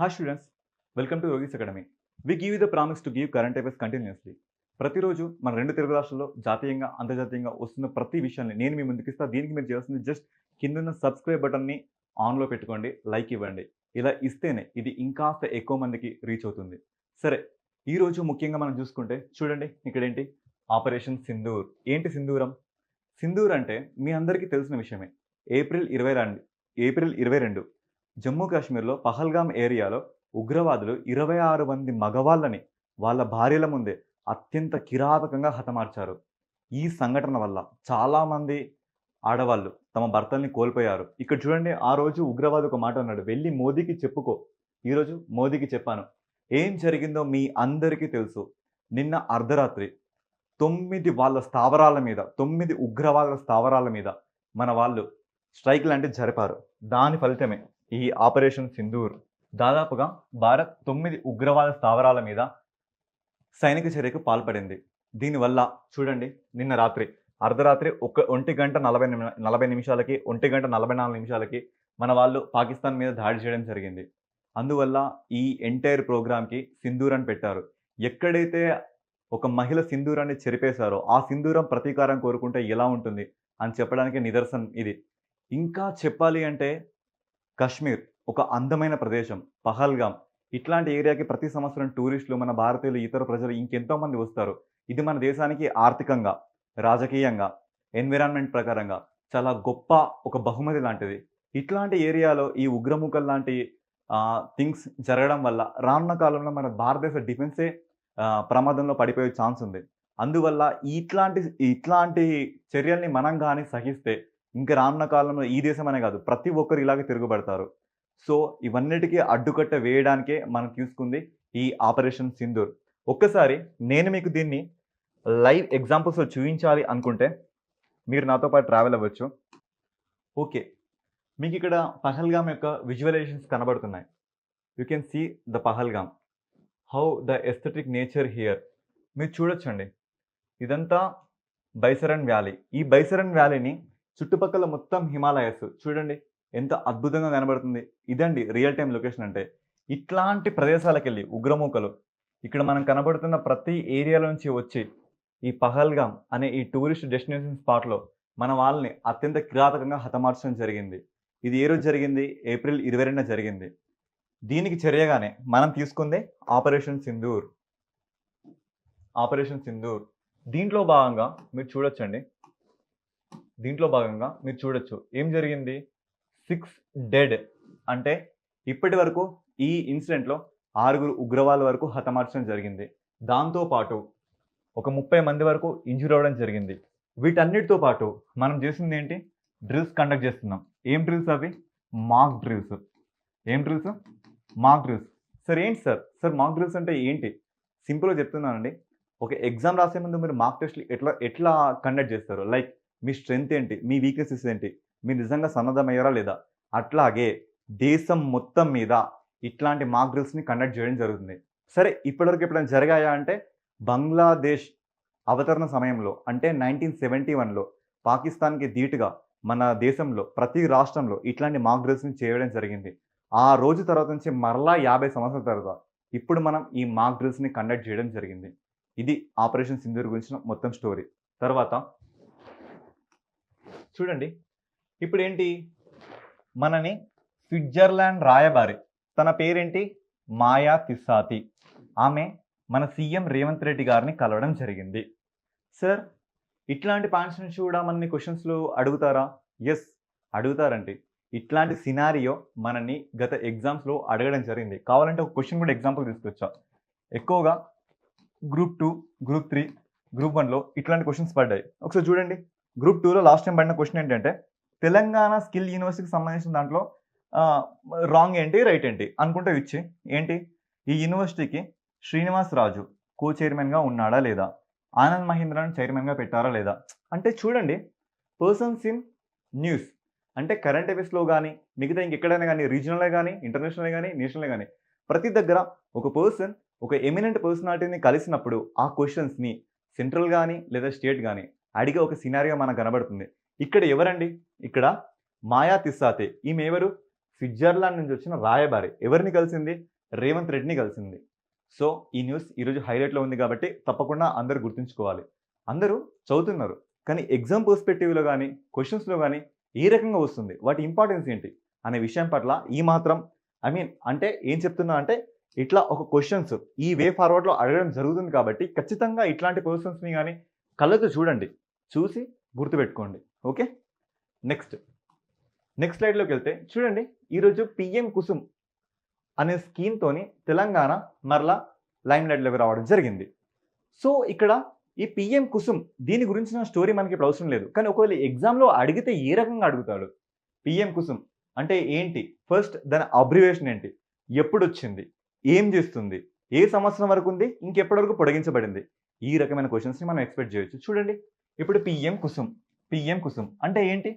Hi students, welcome to Yogis Academy. We give you the promise to give current affairs continuously. ప్రతిరోజు మన రెండు తెలుగు రాష్ట్రాల్లో జాతీయంగా అంతర్జాతీయంగా వస్తున్న ప్రతి విషయాన్ని నేను మీ ముందుకు ఇస్తా. దీనికి మీరు చేయాల్సింది జస్ట్ కింద సబ్స్క్రైబ్ బటన్ని ఆన్లో పెట్టుకోండి, లైక్ ఇవ్వండి. ఇలా ఇస్తేనే ఇది ఇంకాస్త ఎక్కువ మందికి రీచ్ అవుతుంది. సరే, ఈరోజు ముఖ్యంగా మనం చూసుకుంటే చూడండి ఇక్కడేంటి ఆపరేషన్ సింధూర్. ఏంటి సింధూరం? సింధూర్ అంటే మీ అందరికీ తెలిసిన విషయమే. ఏప్రిల్ 22 జమ్మూ కాశ్మీర్లో పహల్గామ్ ఏరియాలో ఉగ్రవాదులు 26 మంది మగవాళ్ళని వాళ్ళ భార్యల ముందే అత్యంత కిరాతకంగా హతమార్చారు. ఈ సంఘటన వల్ల చాలామంది ఆడవాళ్ళు తమ భర్తల్ని కోల్పోయారు. ఇక్కడ చూడండి, ఆ రోజు ఉగ్రవాది ఒక మాట అన్నాడు, వెళ్ళి మోదీకి చెప్పుకో. ఈరోజు మోదీకి చెప్పాను. ఏం జరిగిందో మీ అందరికీ తెలుసు. నిన్న అర్ధరాత్రి 9 వాళ్ళ స్థావరాల మీద 9 ఉగ్రవాదుల స్థావరాల మీద మన వాళ్ళు స్ట్రైక్ లాంటివి జరిపారు. దాని ఫలితమే ఈ ఆపరేషన్ సింధూర్. దాదాపుగా భారత్ 9 ఉగ్రవాద స్థావరాల మీద సైనిక చర్యకు పాల్పడింది. దీనివల్ల చూడండి, నిన్న రాత్రి అర్ధరాత్రి 1 గంట 40 నిమిషాలకి 1 గంట 44 నిమిషాలకి మన వాళ్ళు పాకిస్తాన్ మీద దాడి చేయడం జరిగింది. అందువల్ల ఈ ఎంటైర్ ప్రోగ్రామ్కి సింధూర్ అని పెట్టారు. ఎక్కడైతే ఒక మహిళ సింధూరాన్ని చెరిపేశారో ఆ సింధూరం ప్రతీకారం కోరుకుంటే ఎలా ఉంటుంది అని చెప్పడానికి నిదర్శనం ఇది. ఇంకా చెప్పాలి అంటే కశ్మీర్ ఒక అందమైన ప్రదేశం. పహల్గామ్ ఇట్లాంటి ఏరియాకి ప్రతి సంవత్సరం టూరిస్టులు, మన భారతీయులు, ఇతర ప్రజలు ఇంకెంతో మంది వస్తారు. ఇది మన దేశానికి ఆర్థికంగా, రాజకీయంగా, ఎన్విరాన్మెంట్ ప్రకారంగా చాలా గొప్ప ఒక బహుమతి లాంటిది. ఇట్లాంటి ఏరియాలో ఈ ఉగ్రముఖం లాంటి థింగ్స్ జరగడం వల్ల రానున్న కాలంలో మన భారతదేశ డిఫెన్సే ప్రమాదంలో పడిపోయే ఛాన్స్ ఉంది. అందువల్ల ఇట్లాంటి చర్యల్ని మనం కానీ సహిస్తే ఇంకా రానున్న కాలంలో ఈ దేశం అనే కాదు, ప్రతి ఒక్కరు ఇలాగే తిరుగుబడతారు. సో ఇవన్నిటికీ అడ్డుకట్ట వేయడానికే మనం తీసుకుంది ఈ ఆపరేషన్ సింధూర్. ఒక్కసారి నేను మీకు దీన్ని లైవ్ ఎగ్జాంపుల్స్లో చూపించాలి అనుకుంటే మీరు నాతో పాటు ట్రావెల్ అవ్వచ్చు. ఓకే, మీకు ఇక్కడ పహల్గామ్ యొక్క విజువలైజేషన్స్ కనబడుతున్నాయి. You can see the Pahalgam, how the aesthetic nature here. మీరు చూడొచ్చండి, ఇదంతా బైసరన్ వ్యాలీ. ఈ బైసరన్ వ్యాలీని చుట్టుపక్కల మొత్తం హిమాలయస్ చూడండి ఎంత అద్భుతంగా కనబడుతుంది. ఇదండి రియల్ టైం లొకేషన్ అంటే. ఇట్లాంటి ప్రదేశాలకు వెళ్ళి ఉగ్రమూకలు ఇక్కడ మనం కనబడుతున్న ప్రతి ఏరియాలో నుంచి వచ్చి ఈ పహల్గామ్ అనే ఈ టూరిస్ట్ డెస్టినేషన్ స్పాట్లో మన వాళ్ళని అత్యంత కిరాతకంగా హతమార్చడం జరిగింది. ఇది ఏ రోజు జరిగింది? ఏప్రిల్ 22 జరిగింది. దీనికి చర్యగానే మనం తీసుకుందే ఆపరేషన్ సింధూర్. ఆపరేషన్ సింధూర్ దీంట్లో భాగంగా మీరు చూడొచ్చు ఏం జరిగింది. 6 డెడ్ అంటే ఇప్పటి వరకు ఈ ఇన్సిడెంట్లో 6 ఉగ్రవాదుల వరకు హతమార్చడం జరిగింది. దాంతోపాటు ఒక 30 మంది వరకు ఇంజూర్ అవ్వడం జరిగింది. వీటన్నిటితో పాటు మనం చేసింది ఏంటి? డ్రిల్స్ కండక్ట్ చేస్తున్నాం. ఏం డ్రిల్స్ అవి? మాక్ డ్రిల్స్. ఏం డ్రిల్స్? మాక్ డ్రిల్స్. సార్ ఏంటి సార్ మాక్ డ్రిల్స్ అంటే ఏంటి? సింపుల్గా చెప్తున్నానండి. ఒక ఎగ్జామ్ రాసే ముందు మీరు మాక్ టెస్ట్లు ఎట్లా కండక్ట్ చేస్తారు? లైక్ మీ స్ట్రెంగ్త్ ఏంటి, మీ వీక్నెసెస్ ఏంటి, మీరు నిజంగా సన్నద్ధమయ్యారా లేదా, అట్లాగే దేశం మొత్తం మీద ఇట్లాంటి మాక్ డ్రిల్స్ని కండక్ట్ చేయడం జరుగుతుంది. సరే, ఇప్పటివరకు ఎప్పుడైనా జరిగాయా అంటే బంగ్లాదేశ్ అవతరణ సమయంలో అంటే 1971లో పాకిస్తాన్కి ధీటుగా మన దేశంలో ప్రతి రాష్ట్రంలో ఇట్లాంటి మాక్ డ్రిల్స్ని చేయడం జరిగింది. ఆ రోజు తర్వాత నుంచి మరలా 50 సంవత్సరాల తర్వాత ఇప్పుడు మనం ఈ మాక్ డ్రిల్స్ని కండక్ట్ చేయడం జరిగింది. ఇది ఆపరేషన్ సింధూర్ గురించిన మొత్తం స్టోరీ. తర్వాత చూడండి, ఇప్పుడు ఏంటి, మనని స్విట్జర్లాండ్ రాయబారి, తన పేరేంటి, మాయా తిస్సాతి, ఆమె మన సీఎం రేవంత్ రెడ్డి గారిని కలవడం జరిగింది. సార్ ఇట్లాంటి పాయింట్స్ నుంచి కూడా మనని క్వశ్చన్స్లో అడుగుతారా? ఎస్, అడుగుతారండి. ఇట్లాంటి సినారియో మనని గత ఎగ్జామ్స్లో అడగడం జరిగింది. కావాలంటే ఒక క్వశ్చన్ కూడా ఎగ్జాంపుల్ తీసుకొచ్చా. ఎక్కువగా గ్రూప్ 2, గ్రూప్ 3, గ్రూప్ 1లో ఇట్లాంటి క్వశ్చన్స్ పడ్డాయి. ఒకసారి చూడండి, గ్రూప్ 2లో లాస్ట్ టైం పడిన క్వశ్చన్ ఏంటంటే తెలంగాణ స్కిల్ యూనివర్సిటీకి సంబంధించిన దాంట్లో రాంగ్ ఏంటి, రైట్ ఏంటి అనుకుంటే ఇచ్చి ఏంటి, ఈ యూనివర్సిటీకి శ్రీనివాస్ రాజు కో చైర్మన్గా ఉన్నాడా లేదా, ఆనంద్ మహీంద్రాని చైర్మన్గా పెట్టారా లేదా. అంటే చూడండి, పర్సన్స్ ఇన్ న్యూస్ అంటే కరెంట్ అఫైర్స్లో కానీ మిగతా ఇంకెక్కడైనా కానీ, రీజనల్ కానీ, ఇంటర్నేషనల్ కానీ, నేషనల్ కానీ, ప్రతి దగ్గర ఒక పర్సన్ ఒక ఎమినెంట్ పర్సనాలిటీని కలిసినప్పుడు ఆ క్వశ్చన్స్ని సెంట్రల్ కానీ లేదా స్టేట్ కానీ అడిగే ఒక సినారియో మనకు కనబడుతుంది. ఇక్కడ ఎవరండి? ఇక్కడ మాయా తిస్సాతే. ఈమె ఎవరు? స్విట్జర్లాండ్ నుంచి వచ్చిన రాయబారి. ఎవరిని కలిసింది? రేవంత్ రెడ్డిని కలిసింది. సో, ఈ న్యూస్ ఈరోజు హైలైట్‌లో ఉంది కాబట్టి తప్పకుండా అందరూ గుర్తుంచుకోవాలి. అందరూ చదువుతున్నారు. కానీ ఎగ్జామ్ పర్స్పెక్టివ్‌లో గాని, క్వెషన్స్‌లో గాని ఏ రకంగా వస్తుంది? వాటి ఇంపార్టెన్స్ ఏంటి? అనే విషయం పట్ల ఈ మాత్రం అంటే ఏం చెప్తున్నా అంటే ఇట్లా ఒక క్వెషన్స్ ఈ వే ఫార్వర్డ్‌లో అడగడం జరుగుతుంది కాబట్టి ఖచ్చితంగా ఇట్లాంటి పర్సన్స్‌ని గాని కళ్ళతో చూడండి. చూసి గుర్తుపెట్టుకోండి. ఓకే. నెక్స్ట్ స్లైడ్‌లోకెళ్తే చూడండి. ఈరోజు పీఎం కుసుమ్ అనే స్కీమ్‌తోని తెలంగాణ మరలా లైమ్‌లైట్‌లోకి రావడం జరిగింది. సో, ఇక్కడ ఈ పీఎం కుసుమ్ దీని గురించిన స్టోరీ మనకిప్పుడు అవసరం లేదు. కానీ ఒకవేళ ఎగ్జామ్‌లో అడిగితే ఏ రకంగా అడుగుతాడు? పీఎం కుసుమ్ అంటే ఏంటి? ఫస్ట్ దాని అబ్రివియేషన్ ఏంటి? ఎప్పుడొచ్చింది? ఏం చేస్తుంది? ఏ సంవత్సరం వరకు ఉంది? ఇంకెప్పటి వరకు పొడిగించబడింది? ఈ రకమైన క్వెషన్స్‌ని మనం ఎక్స్‌పెక్ట్ చేయొచ్చు. చూడండి. ఇప్పుడు పీఎం కుసుమ్ అంటే ఏంటి?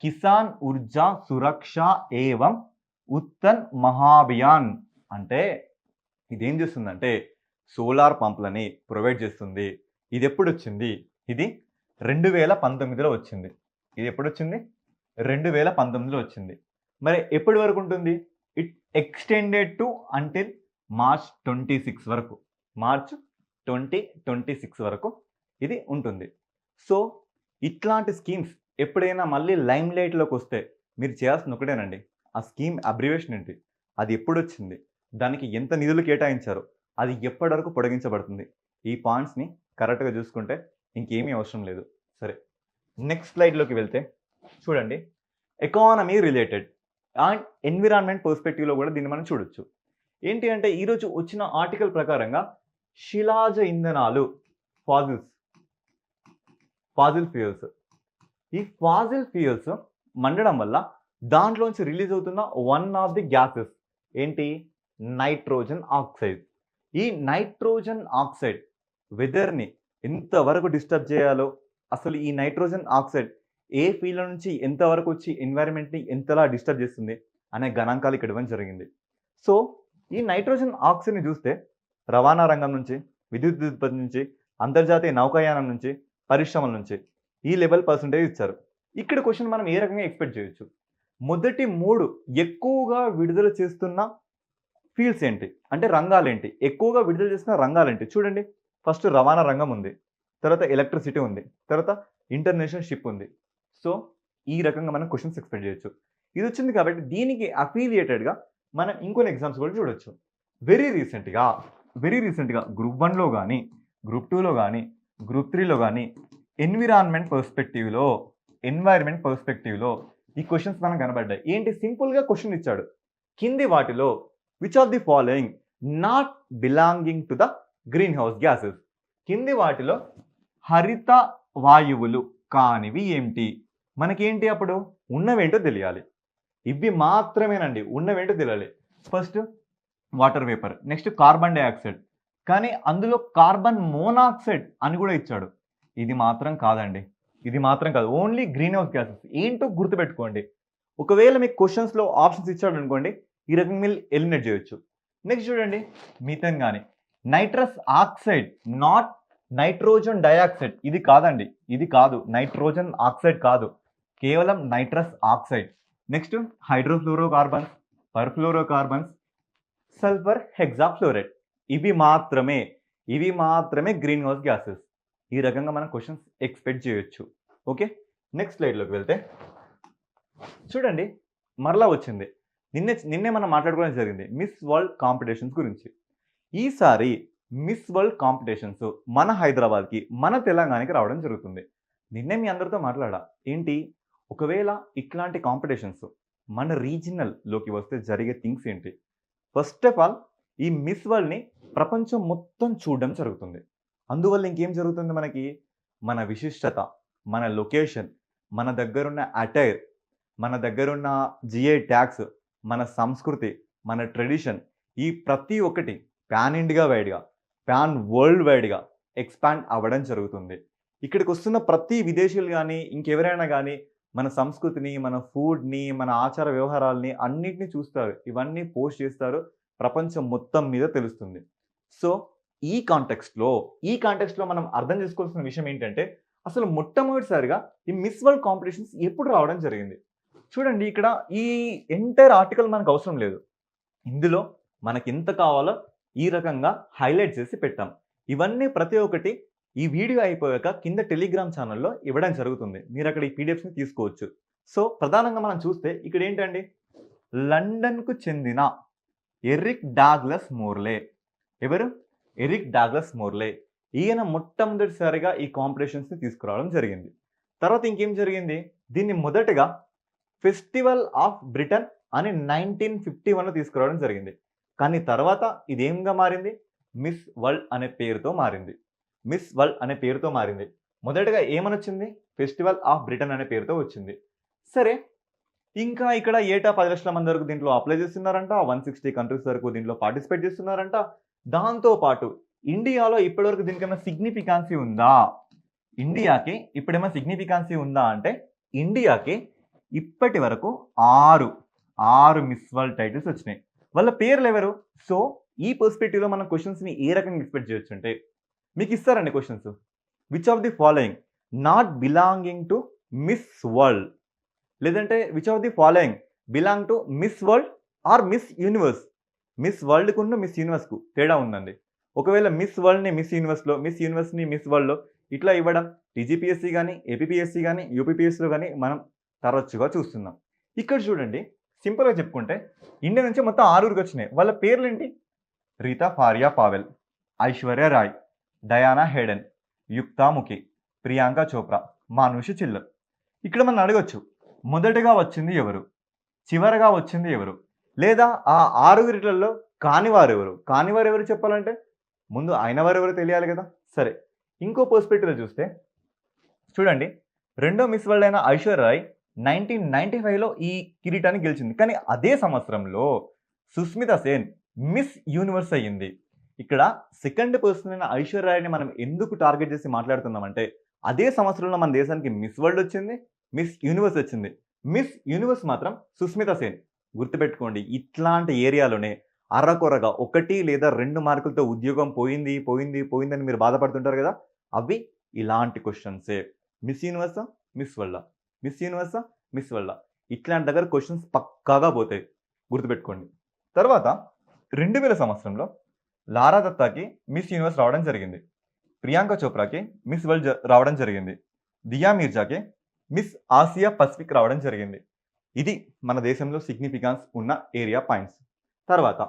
కిసాన్ ఊర్జా సురక్ష ఏవం ఉత్తన్ మహాభియాన్ అంటే ఇదేం చేస్తుందంటే సోలార్ పంపులని ప్రొవైడ్ చేస్తుంది. ఇది ఎప్పుడొచ్చింది? ఇది 2019లో వచ్చింది. ఇది ఎప్పుడొచ్చింది? 2019లో వచ్చింది. మరి ఎప్పటి వరకు ఉంటుంది? It extended to until March 26 వరకు. మార్చ్ 2026 వరకు ఇది ఉంటుంది. సో, ఇట్లాంటి స్కీమ్స్ ఎప్పుడైనా మళ్ళీ లైమ్‌లైట్‌లోకొస్తే మీరు చేయాల్సింది ఒకటేనండి. ఆ స్కీమ్ అబ్రివియేషన్ ఏంటి? అది ఎప్పుడొచ్చింది? దానికి ఎంత నిధులు కేటాయించారు? అది ఎప్పటి వరకు పొడిగించబడుతుంది? ఈ పాయింట్స్‌ని కరెక్ట్‌గా చూసుకుంటే ఇంకేమీ అవసరం లేదు. సరే. నెక్స్ట్ స్లైడ్‌లోకి వెళ్తే చూడండి. ఎకానమీ రిలేటెడ్ అండ్ ఎన్విరాన్మెంట్ పర్స్పెక్టివ్‌లో కూడా దీన్ని మనం చూడొచ్చు. ఏంటి అంటే ఈరోజు వచ్చిన ఆర్టికల్ ప్రకారంగా శిలాజ ఇంధనాలు ఫాజిల్ ఫ్యూయల్స్. ఈ ఫాజిల్ ఫ్యూయల్స్ మండడం వల్ల దాంట్లోంచి రిలీజ్ అవుతున్న వన్ ఆఫ్ ది గ్యాసెస్ ఏంటి? Nitrogen oxide. ఈ నైట్రోజన్ ఆక్సైడ్ వెదర్‌ని ఎంతవరకు డిస్టర్బ్ చేయాలో, అసలు ఈ నైట్రోజన్ ఆక్సైడ్ ఏ ఫీల్డ్ నుంచి ఎంతవరకు వచ్చి ఎన్వైరన్మెంట్‌ని ఎంతలా డిస్టర్బ్ చేస్తుంది అనే గణాంకాలు ఇక్కడ ఇవ్వడం జరిగింది. సో, ఈ నైట్రోజన్ ఆక్సైడ్‌ని చూస్తే రవాణా రంగం నుంచి, విద్యుత్ ఉత్పత్తి నుంచి, అంతర్జాతీయ నౌకాయానం నుంచి, పరిశ్రమల నుంచి ఈ లెవెల్ పర్సెంటేజ్ ఇచ్చారు. ఇక్కడ క్వెషన్ మనం ఏ రకంగా ఎక్స్‌పెక్ట్ చేయొచ్చు? మొదటి 3 ఎక్కువగా విడుదల చేస్తున్న ఫీల్డ్స్ ఏంటి? అంటే రంగాలేంటి? ఎక్కువగా విడుదల చేస్తున్న రంగాలేంటి? చూడండి. ఫస్ట్ రవాణా రంగం ఉంది. తర్వాత ఎలక్ట్రిసిటీ ఉంది. తర్వాత ఇంటర్నేషనల్ షిప్ ఉంది. సో, ఈ రకంగా మనం క్వెషన్స్ ఎక్స్‌పెక్ట్ చేయొచ్చు. ఇదొచ్చింది కాబట్టి దీనికి అఫిలియేటెడ్‌గా మనం ఇంకొన్ని ఎగ్జామ్స్ కూడా చూడొచ్చు. వెరీ రీసెంట్‌గా గ్రూప్ 1లో గాని, గ్రూప్ 2లో గాని, గ్రూప్ 3లో గాని ఎన్విరాన్మెంట్ పర్స్పెక్టివ్‌లో ఈ క్వెషన్స్ మనకు కనబడ్డాయి. ఏంటి? సింపుల్‌గా క్వెషన్ ఇచ్చాడు. కింది వాటిలో which of the following not belonging to the green house gases. కింది వాటిలో హరిత వాయువులు కానివి ఏంటి? మనకేంటి అప్పుడు? ఉన్నవేంటో తెలియాలి. ఇవి మాత్రమేనండి. ఉన్నవేంటో తెలియాలి. First water vapour, next carbon dioxide. కానీ అందులో కార్బన్ మోనాక్సైడ్ అని కూడా ఇచ్చాడు. ఇది మాత్రం కాదండి. ఇది మాత్రం కాదు. Only green house gases. ఏంటో గుర్తుపెట్టుకోండి. ఒకవేళ మీకు క్వెషన్స్‌లో ఆప్షన్స్ ఇచ్చాడనుకోండి, ఈ రకంగా మీరు ఎలిమినేట్ చేయొచ్చు. నెక్స్ట్ చూడండి. మీథేన్ గాని, nitrous oxide not nitrogen dioxide. ఇది కాదండి. ఇది కాదు. నైట్రోజన్ ఆక్సైడ్ కాదు. కేవలం nitrous oxide. Next hydrofluorocarbons, perfluorocarbons, sulphur hexafluoride. ఇవి మాత్రమే గ్రీన్ హౌస్ గ్యాసెస్. ఈ రకంగా మనం క్వెషన్స్ ఎక్స్‌పెక్ట్ చేయొచ్చు. ఓకే. నెక్స్ట్ స్లైడ్‌లోకి వెళ్తే చూడండి. మరలా వచ్చింది. నిన్నే మనం మాట్లాడుకోవడం జరిగింది. మిస్ వరల్డ్ కాంపిటీషన్స్ గురించి. ఈసారి మిస్ వరల్డ్ కాంపిటీషన్స్ మన హైదరాబాద్‌కి, మన తెలంగాణకి రావడం జరుగుతుంది. నిన్నే మీ అందరితో మాట్లాడా. ఏంటి? ఒకవేళ ఇట్లాంటి కాంపిటీషన్స్ మన రీజియనల్‌లోకి వస్తే జరిగే థింగ్స్ ఏంటి? ఫస్ట్ ఆఫ్ ఆల్ ఈ మిస్ వరల్డ్‌ని ప్రపంచం మొత్తం చూడడం జరుగుతుంది. అందువల్ల ఇంకేం జరుగుతుంది మనకి? మన విశిష్టత, మన లొకేషన్, మన దగ్గరున్న అటైర్, మన దగ్గరున్న జీఐ ట్యాగ్స్, మన సంస్కృతి, మన ట్రెడిషన్ ఈ ప్రతి ఒక్కటి పాన్ ఇండియా వైడ్‌గా, పాన్ వరల్డ్ వైడ్‌గా ఎక్స్‌పాండ్ అవ్వడం జరుగుతుంది. ఇక్కడికి వస్తున్న ప్రతి విదేశీయులు గాని, ఇంకెవరైనా గాని మన సంస్కృతిని, మన ఫుడ్‌ని, మన ఆచార వ్యవహారాల్ని అన్నిటిని చూస్తారు. ఇవన్నీ పోస్ట్ చేస్తారు. ప్రపంచం మొత్తం మీద తెలుస్తుంది. సో, ఈ కాంటెక్స్ట్‌లో మనం అర్థం చేసుకోవాల్సిన విషయం ఏంటంటే, అసలు మొట్టమొదటిసారిగా ఈ మిస్ వరల్డ్ కాంపిటీషన్స్ ఎప్పుడు రావడం జరిగింది? చూడండి ఇక్కడ ఈ ఎంటైర్ ఆర్టికల్ మనకు అవసరం లేదు. ఇందులో మనకి ఎంత కావాలో ఈ రకంగా హైలైట్ చేసి పెట్టాం. ఇవన్నీ ప్రతి ఒక్కటి ఈ వీడియో అయిపోయాక కింద టెలిగ్రామ్ ఛానల్‌లో ఇవ్వడం జరుగుతుంది. మీరక్కడ ఈ పీడిఎఫ్స్‌ని తీసుకోవచ్చు. సో, ప్రధానంగా మనం చూస్తే ఇక్కడేంటండి, లండన్‌కు చెందిన ఎరిక్ డాగ్లస్ మోర్లే. ఎవరు? ఎరిక్ డాగ్లస్ మోర్లే. ఈయన మొట్టమొదటిసారిగా ఈ కాంపిటీషన్స్‌ని తీసుకురావడం జరిగింది. తర్వాత ఇంకేం జరిగింది? దీన్ని మొదటగా ఫెస్టివల్ ఆఫ్ బ్రిటన్ అని 1951లో తీసుకురావడం జరిగింది. కానీ తర్వాత ఇదేంగా మారింది? మిస్ వరల్డ్ అనే పేరుతో మారింది. మిస్ వరల్డ్ అనే పేరుతో మారింది. మొదటగా ఏమనొచ్చింది? ఫెస్టివల్ ఆఫ్ బ్రిటన్ అనే పేరుతో వచ్చింది. సరే, ఇంకా ఇక్కడ ఏటా 10,00,000 మంది వరకు దీంట్లో అప్లై చేస్తున్నారంట. 160 కంట్రీస్ వరకు దీంట్లో పార్టిసిపేట్ చేస్తున్నారంట. దాంతో పాటు ఇండియాలో ఇప్పటివరకు దీనికేమైనా సిగ్నిఫికాన్సీ ఉందా? ఇండియాకి ఇప్పుడేమైనా సిగ్నిఫికాన్సీ ఉందా అంటే, ఇండియాకి ఇప్పటి వరకు 6 మిస్ వరల్డ్ టైటిల్స్ వచ్చినాయి. వాళ్ళ పేర్లెవరు? సో, ఈ పర్స్పెక్టివ్‌లో మనం క్వెషన్స్‌ని ఏ రకంగా ఎక్స్‌పెక్ట్ చేయొచ్చంటే, మీకు ఇస్తారండి questions. Which of the following not belonging to Miss World, లేదంటే which of the following belong to Miss World or Miss Universe. Miss వరల్డ్‌కును మిస్ యూనివర్స్‌కు తేడా ఉందండి. ఒకవేళ మిస్ వరల్డ్‌ని మిస్ యూనివర్స్‌లో, మిస్ యూనివర్స్‌ని మిస్ వరల్డ్‌లో ఇట్లా ఇవ్వడం టీజీపీఎస్సీ గాని, ఏపీపీఎస్సీ గాని, యూపీపీఎస్సీలో గాని మనం తరచుగా చూస్తున్నాం. ఇక్కడ చూడండి, సింపుల్‌గా చెప్పుకుంటే ఇండియా నుంచి మొత్తం 6 వచ్చినాయి. వాళ్ళ పేర్లేంటి? రీతా ఫారియా పావెల్, ఐశ్వర్య రాయ్, డయానా హేడెన్, యుక్తా ముఖి, ప్రియాంక చోప్రా, మానుషి చిల్లర్. ఇక్కడ మనం అడగొచ్చు, మొదటగా వచ్చింది ఎవరు? చివరగా వచ్చింది ఎవరు? లేదా ఆ 6 కానివారెవరు? కానివారెవరు చెప్పాలంటే ముందు అయినవారెవరో తెలియాలి కదా! సరే, ఇంకో పర్స్పెక్టివ్‌లో చూస్తే చూడండి, రెండో మిస్ వరల్డ్ అయిన ఐశ్వర్య రాయ్ 1995లో ఈ కిరీటాన్ని గెలిచింది. కానీ అదే సంవత్సరంలో సుస్మిత సేన్ మిస్ యూనివర్స్ అయ్యింది. ఇక్కడ సెకండ్ పర్సన్ అయిన ఐశ్వర్య రాయ్‌ని మనం ఎందుకు టార్గెట్ చేసి మాట్లాడుతున్నామంటే, అదే సంవత్సరంలో మన దేశానికి మిస్ వరల్డ్ వచ్చింది, మిస్ యూనివర్స్ వచ్చింది. మిస్ యూనివర్స్ మాత్రం సుస్మిత సేన్. గుర్తుపెట్టుకోండి, ఇట్లాంటి ఏరియాలోనే అరకొరగా 1 లేదా 2 మార్కులతో ఉద్యోగం పోయిందని మీరు బాధపడుతుంటారు కదా! అవి ఇలాంటి క్వెషన్సే. మిస్ యూనివర్సా? మిస్ వరల్డా? మిస్ యూనివర్సా? మిస్ వరల్డా? ఇట్లాంటి దగ్గర క్వెషన్స్ పక్కాగా పోతాయి. గుర్తుపెట్టుకోండి. తర్వాత 2000 సంవత్సరంలో లారా దత్తాకి మిస్ యూనివర్స్ రావడం జరిగింది. ప్రియాంక చోప్రాకి మిస్ వరల్డ్ రావడం జరిగింది. దియా మీర్జాకి మిస్ ఆసియా పసిఫిక్ రావడం జరిగింది. ఇది మన దేశంలో సిగ్నిఫికాన్స్ ఉన్న ఏరియా పాయింట్స్. తర్వాత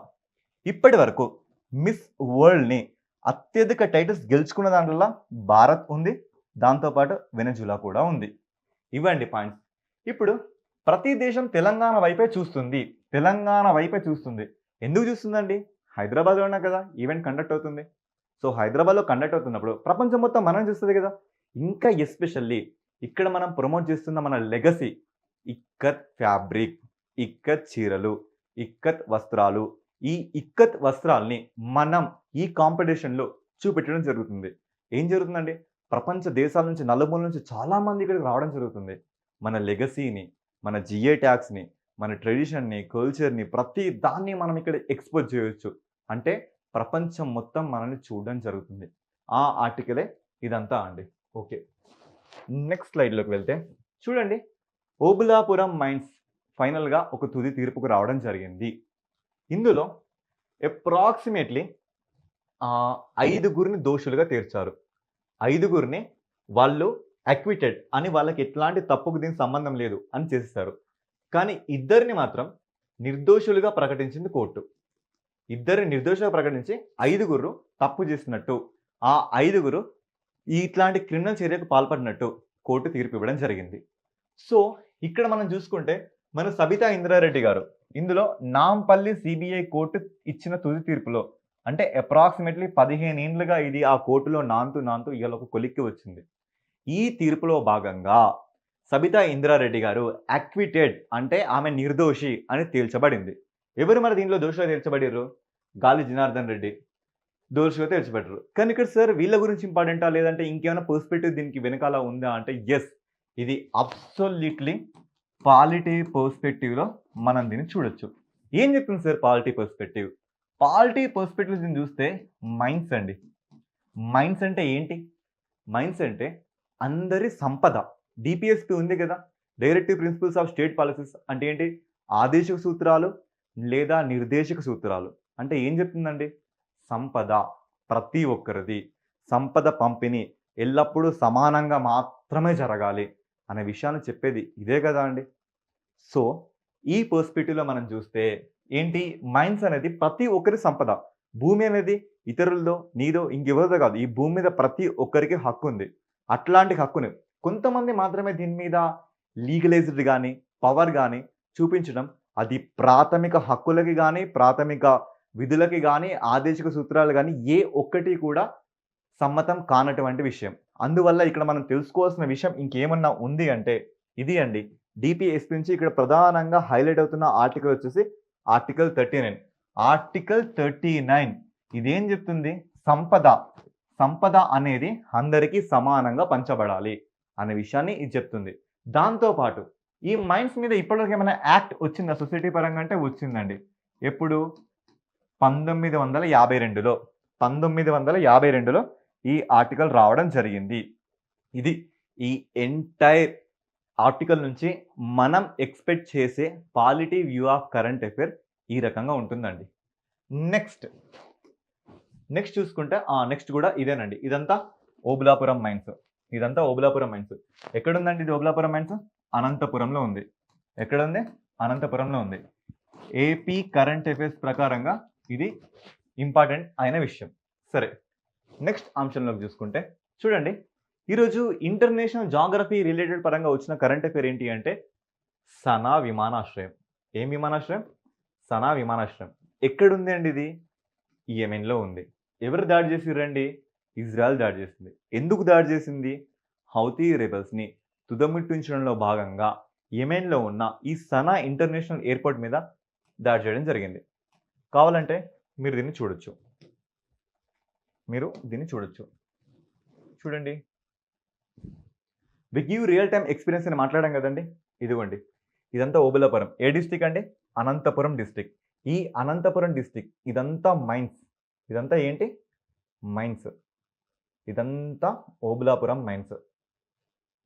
ఇప్పటి వరకు మిస్ వరల్డ్‌ని అత్యధిక టైటిల్స్ గెలుచుకున్న దాంట్లో భారత్ ఉంది. దాంతోపాటు వెనజులా కూడా ఉంది. ఇవ్వండి పాయింట్స్. ఇప్పుడు ప్రతి దేశం తెలంగాణ వైపే చూస్తుంది. ఎందుకు చూస్తుందండి? హైదరాబాద్‌లోనే కదా ఈవెంట్ కండక్ట్ అవుతుంది. సో, హైదరాబాద్‌లో కండక్ట్ అవుతున్నప్పుడు ప్రపంచం మొత్తం మనల్ని చూస్తది కదా! ఇంకా ఎస్పెషల్లీ ఇక్కడ మనం ప్రమోట్ చేస్తున్న మన లెగసీ, ఇక్కత్ ఫ్యాబ్రిక్, ఇక్కత్ చీరలు, ఇక్కత్ వస్త్రాలు. ఈ ఇక్కత్ వస్త్రాల్ని మనం ఈ కాంపిటీషన్‌లో చూపెట్టడం జరుగుతుంది. ఏం జరుగుతుందండి? ప్రపంచ దేశాల నుంచి, నలుమూలల నుంచి చాలా మంది ఇక్కడికి రావడం జరుగుతుంది. మన లెగసీని, మన జిఐ ట్యాగ్స్‌ని, మన ట్రెడిషన్‌ని, కల్చర్‌ని ప్రతి దాన్ని మనం ఇక్కడ ఎక్స్‌పోజ్ చేయొచ్చు. అంటే ప్రపంచం మొత్తం మనల్ని చూడడం జరుగుతుంది. ఆ ఆర్టికలే ఇదంతా అండి. ఓకే. నెక్స్ట్ స్లైడ్‌లోకి వెళ్తే చూడండి, ఓబులాపురం మైన్స్ ఫైనల్‌గా ఒక తుది తీర్పుకు రావడం జరిగింది. ఇందులో అప్రాక్సిమేట్‌లీ 5గురిని దోషులుగా తీర్చారు. 5గురిని వాళ్ళు అక్విటెడ్ అని, వాళ్ళకి ఎట్లాంటి తప్పుకు దీనికి సంబంధం లేదు అని చేసేసారు. కానీ ఇద్దరిని మాత్రం నిర్దోషులుగా ప్రకటించింది కోర్టు. ఇద్దరిని నిర్దోషులుగా ప్రకటించి 5గురు తప్పు చేసినట్టు, ఆ 5గురు ఇట్లాంటి క్రిమినల్ చర్యకు పాల్పడినట్టు కోర్టు తీర్పు ఇవ్వడం జరిగింది. సో, ఇక్కడ మనం చూసుకుంటే మన సబితా ఇంద్రారెడ్డి గారు ఇందులో నాంపల్లి సిబిఐ కోర్టు ఇచ్చిన తుది తీర్పులో, అంటే అప్రాక్సిమేట్‌లీ 15 ఏండ్లుగా ఇది ఆ కోర్టులో నానుతూ ఇవాళ ఒక కొలిక్కి వచ్చింది. ఈ తీర్పులో భాగంగా సబితా ఇంద్రారెడ్డి గారు అక్విటెడ్ అంటే ఆమె నిర్దోషి అని తేల్చబడింది. ఎవరు మరి దీనిలో దోషిగా తేల్చబడిర్రు? గాలి జనార్దన్ రెడ్డి దోషిగా తేల్చబడ్డారు. కానీ ఇక్కడ సార్ వీళ్ళ గురించి ఇంపార్టెంటా, లేదంటే ఇంకేమైనా పర్స్పెక్టివ్ దీనికి వెనకాల ఉందా అంటే, యెస్, ఇది అబ్సొల్యూట్‌లీ పాలిటీ పర్స్పెక్టివ్‌లో మనం దీన్ని చూడొచ్చు. ఏం చెప్తుంది sir polity perspective? Polity perspective దీన్ని చూస్తే మైన్స్ అండి. మైన్స్ అంటే ఏంటి? మైన్స్ అంటే అందరి సంపద. డిపిఎస్‌పి ఉంది కదా! Directive principles of state policies అంటే ఏంటి? ఆదేశక సూత్రాలు లేదా నిర్దేశక సూత్రాలు. అంటే ఏం చెప్తుందండి? సంపద ప్రతి ఒక్కరిది. సంపద పంపిణీ ఎల్లప్పుడూ సమానంగా మాత్రమే జరగాలి అనే విషయాన్ని చెప్పేది ఇదే కదా అండి. సో, ఈ పర్స్‌పెక్టివ్‌లో మనం చూస్తే ఏంటి మైన్స్ అనేది ప్రతి ఒక్కరి సంపద. భూమి అనేది ఇతరులదో, నీదో, ఇంకెవరిదో కాదు. ఈ భూమి మీద ప్రతి ఒక్కరికి హక్కుంది. అట్లాంటి హక్కుని కొంతమంది మాత్రమే దీని మీద లీగలైజ్డ్ గాని, పవర్ గాని చూపించడం అది ప్రాథమిక హక్కులకి గాని, ప్రాథమిక విధులకి గాని, ఆదేశిక సూత్రాలు గాని ఏ ఒక్కటి కూడా సమ్మతం కానటువంటి విషయం. అందువల్ల ఇక్కడ మనం తెలుసుకోవాల్సిన విషయం ఇంకేమన్నా ఉంది అంటే ఇది అండి. డీపీఎస్పీ నుంచి ఇక్కడ ప్రధానంగా హైలైట్ అవుతున్న ఆర్టికల్ వచ్చేసి ఆర్టికల్ 39. ఆర్టికల్ 39 ఇదేం చెప్తుంది? సంపద. సంపద అనేది అందరికీ సమానంగా పంచబడాలి అనే విషయాన్ని ఇది చెప్తుంది. దాంతో పాటు ఈ మైన్స్ మీద ఇప్పటివరకు ఏమైనా యాక్ట్ వచ్చిందా సొసైటీ పరంగా అంటే వచ్చిందండి. ఎప్పుడు? 1952లో 1952లో ఈ ఆర్టికల్ రావడం జరిగింది. ఇది ఈ ఎంటైర్ ఆర్టికల్ నుంచి మనం ఎక్స్‌పెక్ట్ చేసే polity view of current affair ఈ రకంగా ఉంటుందండి. నెక్స్ట్ చూసుకుంటే నెక్స్ట్ కూడా ఇదేనండి. ఇదంతా ఓబులాపురం మైన్స్. ఇదంతా ఓబులాపురం మైన్స్. ఎక్కడుందండి ఇది ఓబులాపురం మైన్స్? అనంతపురంలో ఉంది. ఎక్కడుంది? అనంతపురంలో ఉంది. ఏపీ కరెంట్ అఫైర్స్ ప్రకారంగా ఇది ఇంపార్టెంట్ అయిన విషయం. సరే, నెక్స్ట్ అంశంలోకి చూసుకుంటే చూడండి. ఈరోజు ఇంటర్నేషనల్ జాగ్రఫీ రిలేటెడ్ పరంగా వచ్చిన కరెంట్ అఫైర్ ఏంటి అంటే సనా విమానాశ్రయం. ఏం విమానాశ్రయం? సనా విమానాశ్రయం. ఎక్కడుంది అండి ఇది? యెమెన్‌లో ఉంది. ఎవరు దాడి చేసిర్రండి? ఇజ్రాయెల్ దాడి చేసింది. ఎందుకు దాడి చేసింది? హౌతీ రెబెల్స్‌ని తుదముట్టించడంలో భాగంగా యెమెన్‌లో ఉన్న ఈ సనా ఇంటర్నేషనల్ ఎయిర్‌పోర్ట్ మీద దాడి చేయడం జరిగింది. కావాలంటే మీరు దీన్ని చూడొచ్చు. చూడండి. We give real time experience అని మాట్లాడాం కదండీ! ఇదిగోండి. ఇదంతా ఓబులాపురం. ఏ డిస్ట్రిక్ట్ అండి? అనంతపురం డిస్ట్రిక్ట్. ఈ అనంతపురం డిస్ట్రిక్ట్ ఇదంతా మైన్స్. ఇదంతా ఏంటి? మైన్స్. ఇదంతా ఓబులాపురం మైన్స్.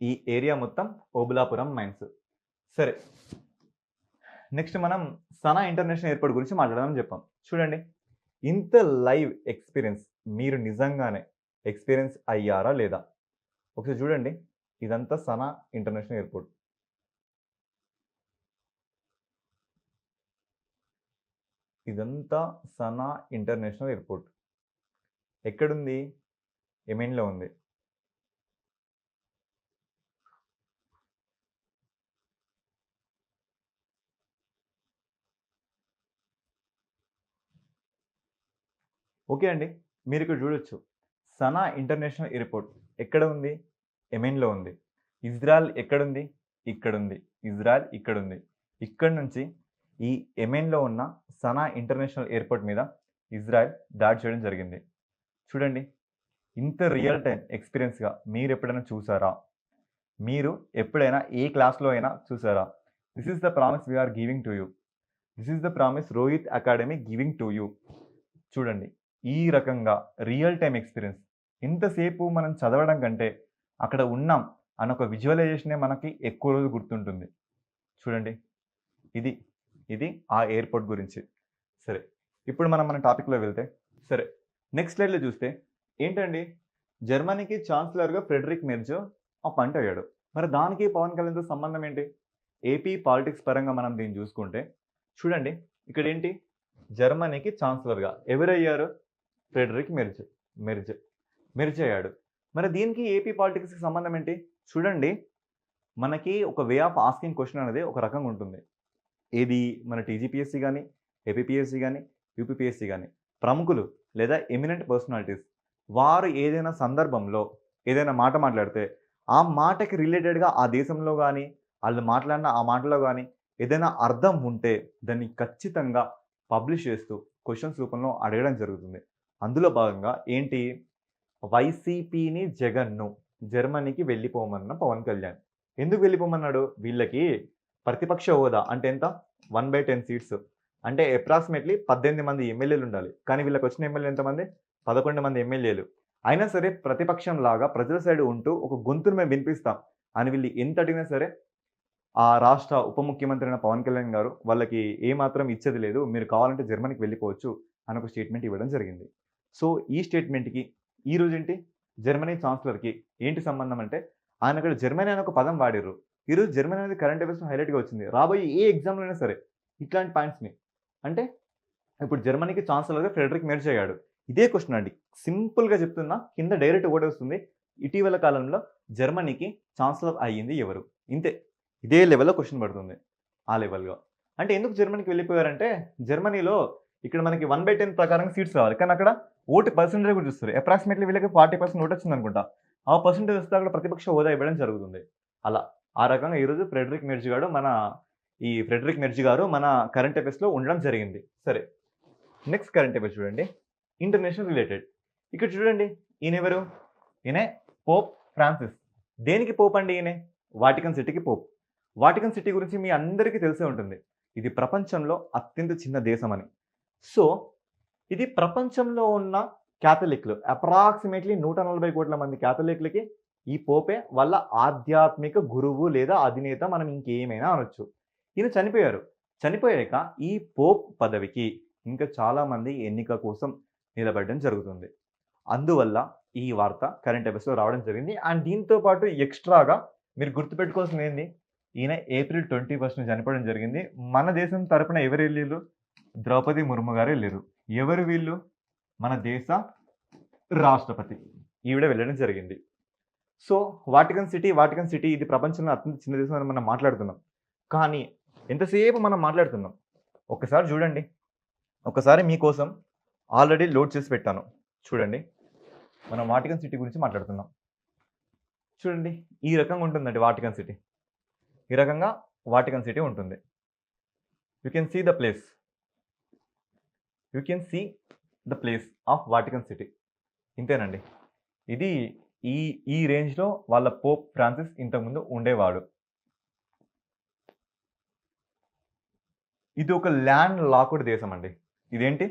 ఈ ఏరియా మొత్తం ఓబులాపురం మైన్స్. సరే, నెక్స్ట్ మనం సనా ఇంటర్నేషనల్ ఎయిర్‌పోర్ట్ గురించి మాట్లాడదామని చెప్పాం. చూడండి. ఇంత లైవ్ ఎక్స్‌పీరియన్స్ మీరు నిజంగానే ఎక్స్‌పీరియన్స్ అయ్యారా లేదా? ఒకసారి చూడండి. ఇదంతా సనా ఇంటర్నేషనల్ ఎయిర్‌పోర్ట్. ఇదంతా సనా ఇంటర్నేషనల్ ఎయిర్‌పోర్ట్. ఎక్కడుంది? యెమెన్‌లో ఉంది. ఓకే అండి. మీరు ఇక్కడ చూడొచ్చు. సనా ఇంటర్నేషనల్ ఎయిర్‌పోర్ట్ ఎక్కడ ఉంది? యెమెన్‌లో ఉంది. ఇజ్రాయెల్ ఎక్కడుంది? ఇక్కడుంది. ఇజ్రాయెల్ ఇక్కడుంది. ఇక్కడి నుంచి ఈ యెమెన్‌లో ఉన్న సనా ఇంటర్నేషనల్ ఎయిర్‌పోర్ట్ మీద ఇజ్రాయెల్ దాడి చేయడం జరిగింది. చూడండి. ఇంత రియల్ టైమ్ ఎక్స్‌పీరియన్స్‌గా మీరెప్పుడైనా చూసారా? మీరు ఎప్పుడైనా ఏ క్లాస్‌లో అయినా చూసారా? This is the promise we are giving to you. This is the promise Rohit academy giving to you. చూడండి. ఈ రకంగా రియల్ టైమ్ ఎక్స్‌పీరియన్స్. ఇంతసేపు మనం చదవడం కంటే అక్కడ ఉన్నాం అన్న ఒక విజువలైజేషనే మనకి ఎక్కువ రోజులు గుర్తుంటుంది. చూడండి. ఇది ఆ ఎయిర్‌పోర్ట్ గురించి. సరే, ఇప్పుడు మనం మన టాపిక్‌లో వెళ్తే సరే, నెక్స్ట్ స్లైడ్‌లో చూస్తే ఏంటండి? జర్మనీకి ఛాన్సలర్‌గా ఫ్రెడరిక్ మెర్జ్ అపాయింట్ అయ్యాడు. మరి దానికి పవన్ కళ్యాణ్‌తో సంబంధం ఏంటి? ఏపీ పాలిటిక్స్ పరంగా మనం దీన్ని చూసుకుంటే చూడండి. ఇక్కడేంటి? జర్మనీకి ఛాన్సలర్‌గా ఎవరయ్యారు? ఫ్రెడరిక్ మెర్జ్ అయ్యాడు. మరి దీనికి ఏపీ పాలిటిక్స్‌కి సంబంధం ఏంటి? చూడండి. మనకి ఒక వే ఆఫ్ ఆస్కింగ్ క్వెషన్ అనేది ఒక రకంగా ఉంటుంది. ఏది మన టీజీపీఎస్సీ గాని, ఏపీపీఎస్సీ గాని, యూపీపీఎస్సీ గాని ప్రముఖులు లేదా ఎమినెంట్ పర్సనాలిటీస్ వారు ఏదైనా సందర్భంలో ఏదైనా మాట మాట్లాడితే ఆ మాటకి రిలేటెడ్‌గా ఆ దేశంలో గాని, ఆళ్ళు మాట్లాడిన ఆ మాటలో గాని ఏదైనా అర్థం ఉంటే దాన్ని ఖచ్చితంగా పబ్లిష్ చేస్తూ క్వెషన్స్ రూపంలో అడగడం జరుగుతుంది. అందులో భాగంగా ఏంటి? వైసీపీని, జగన్‌ను జర్మనీకి వెళ్ళిపోమన్న పవన్ కళ్యాణ్. ఎందుకు వెళ్ళిపోమన్నాడు? వీళ్ళకి ప్రతిపక్ష హోదా అంటే ఎంత? 1/10 సీట్స్. అంటే అప్రాక్సిమేట్‌లీ 18 మంది ఎమ్మెల్యేలు ఉండాలి. కానీ వీళ్ళకొచ్చిన ఎమ్మెల్యేలు ఎంతమంది? 11 మంది ఎమ్మెల్యేలు. అయినా సరే ప్రతిపక్షంలాగా ప్రజల సైడ్ ఉంటూ ఒక గొంతును మేము వినిపిస్తాం అని వీళ్ళు ఎంత అడిగినా సరే ఆ రాష్ట్ర ఉప ముఖ్యమంత్రి అయిన పవన్ కళ్యాణ్ గారు వాళ్ళకి ఏమాత్రం ఇచ్చేది లేదు. మీరు కావాలంటే జర్మనీకి వెళ్ళిపోవచ్చు అని ఒక స్టేట్మెంట్ ఇవ్వడం జరిగింది. సో ఈ స్టేట్మెంట్‌కి ఈరోజు ఏంటి జర్మనీ ఛాన్సలర్‌కి ఏంటి సంబంధం అంటే ఆయన అక్కడ జర్మనీ అనే ఒక పదం వాడిర్రు. ఈరోజు జర్మనీ అనేది కరెంట్ అఫైర్స్‌లో హైలైట్‌గా వచ్చింది. రాబోయే ఏ ఎగ్జామ్‌లో అయినా సరే ఇట్లాంటి పాయింట్స్‌ని అంటే ఇప్పుడు జర్మనీకి ఛాన్సలర్‌గా ఫ్రెడరిక్ మెర్జ్ అయ్యాడు. ఇదే క్వెషన్ అండి. సింపుల్‌గా చెప్తున్నా కింద డైరెక్ట్ ఒకటే వస్తుంది. ఇటీవల కాలంలో జర్మనీకి ఛాన్సలర్ అయ్యింది ఎవరు? ఇంతే. ఇదే లెవెల్‌లో క్వెషన్ పడుతుంది. ఆ లెవెల్‌లో. అంటే ఎందుకు జర్మనీకి వెళ్ళిపోయారంటే జర్మనీలో ఇక్కడ మనకి 1/10 ప్రకారంగా సీట్స్ రావాలి. కానీ అక్కడ ఓటు పర్సెంటేజ్ కూడా చూస్తారు. అప్రాక్సిమేట్‌లీ వీళ్ళకి 40% ఓటు వచ్చిందనుకుంటా. ఆ పర్సెంటేజ్ వస్తే అక్కడ ప్రతిపక్ష హోదా ఇవ్వడం జరుగుతుంది. అలా. ఆ రకంగా ఈరోజు ఫ్రెడరిక్ మెర్జ్ గారు మన కరెంట్ అఫైర్స్‌లో ఉండడం జరిగింది. సరే. నెక్స్ట్ కరెంట్ అఫైర్స్ చూడండి. International related. ఇక్కడ చూడండి ఈయనెవరు? ఈయనే పోప్ ఫ్రాన్సిస్. దేనికి పోప్ అండి ఈయన? వాటికన్ సిటీకి పోప్. వాటికన్ సిటీ గురించి మీ అందరికీ తెలిసే ఉంటుంది. ఇది ప్రపంచంలో అత్యంత చిన్న దేశం అని. సో, ఇది ప్రపంచంలో ఉన్న క్యాథలిక్‌లు అప్రాక్సిమేట్‌లీ 140 కోట్ల మంది క్యాథలిక్‌లకి ఈ పోపే వాళ్ళ ఆధ్యాత్మిక గురువు లేదా అధినేత మనం ఇంకేమైనా అనొచ్చు. ఈయన చనిపోయారు. చనిపోయాక ఈ పోప్ పదవికి ఇంకా చాలామంది ఎన్నిక కోసం నిలబడడం జరుగుతుంది. అందువల్ల ఈ వార్త కరెంట్ అఫైర్స్‌లో రావడం జరిగింది. అండ్ దీంతో పాటు ఎక్స్‌ట్రాగా మీరు గుర్తుపెట్టుకోవాల్సింది ఏంది? ఈయన ఏప్రిల్ 21న చనిపోవడం జరిగింది. మన దేశం తరపున ఎవరు ఎల్లిర్రు? ద్రౌపది ముర్ము గారు ఎల్లిర్రు. ఎవరు వీళ్ళు? మన దేశ రాష్ట్రపతి. ఈవిడ వెళ్ళడం జరిగింది. సో, వాటికన్ సిటీ ఇది ప్రపంచంలో అత్యంత చిన్న దేశం అని మనం మాట్లాడుతున్నాం. కానీ ఎంతసేపు మనం మాట్లాడుతున్నాం. ఒక్కసారి చూడండి. ఒకసారి మీకోసం ఆల్రెడీ లోడ్ చేసి పెట్టాను. చూడండి. మనం వాటికన్ సిటీ గురించి మాట్లాడుతున్నాం. చూడండి. ఈ రకంగా ఉంటుందండి వాటికన్ సిటీ. ఈ రకంగా వాటికన్ సిటీ ఉంటుంది. You can see the place. You can see the place of Vatican city. ఇంతేనండి. ఇది ఈ రేంజ్‌లో వాళ్ళ పోప్ ఫ్రాన్సిస్ ఇంతకుముందు ఉండేవాడు. ఇది ఒక ల్యాండ్ లాక్డ్ దేశం అండి. ఇదేంటి?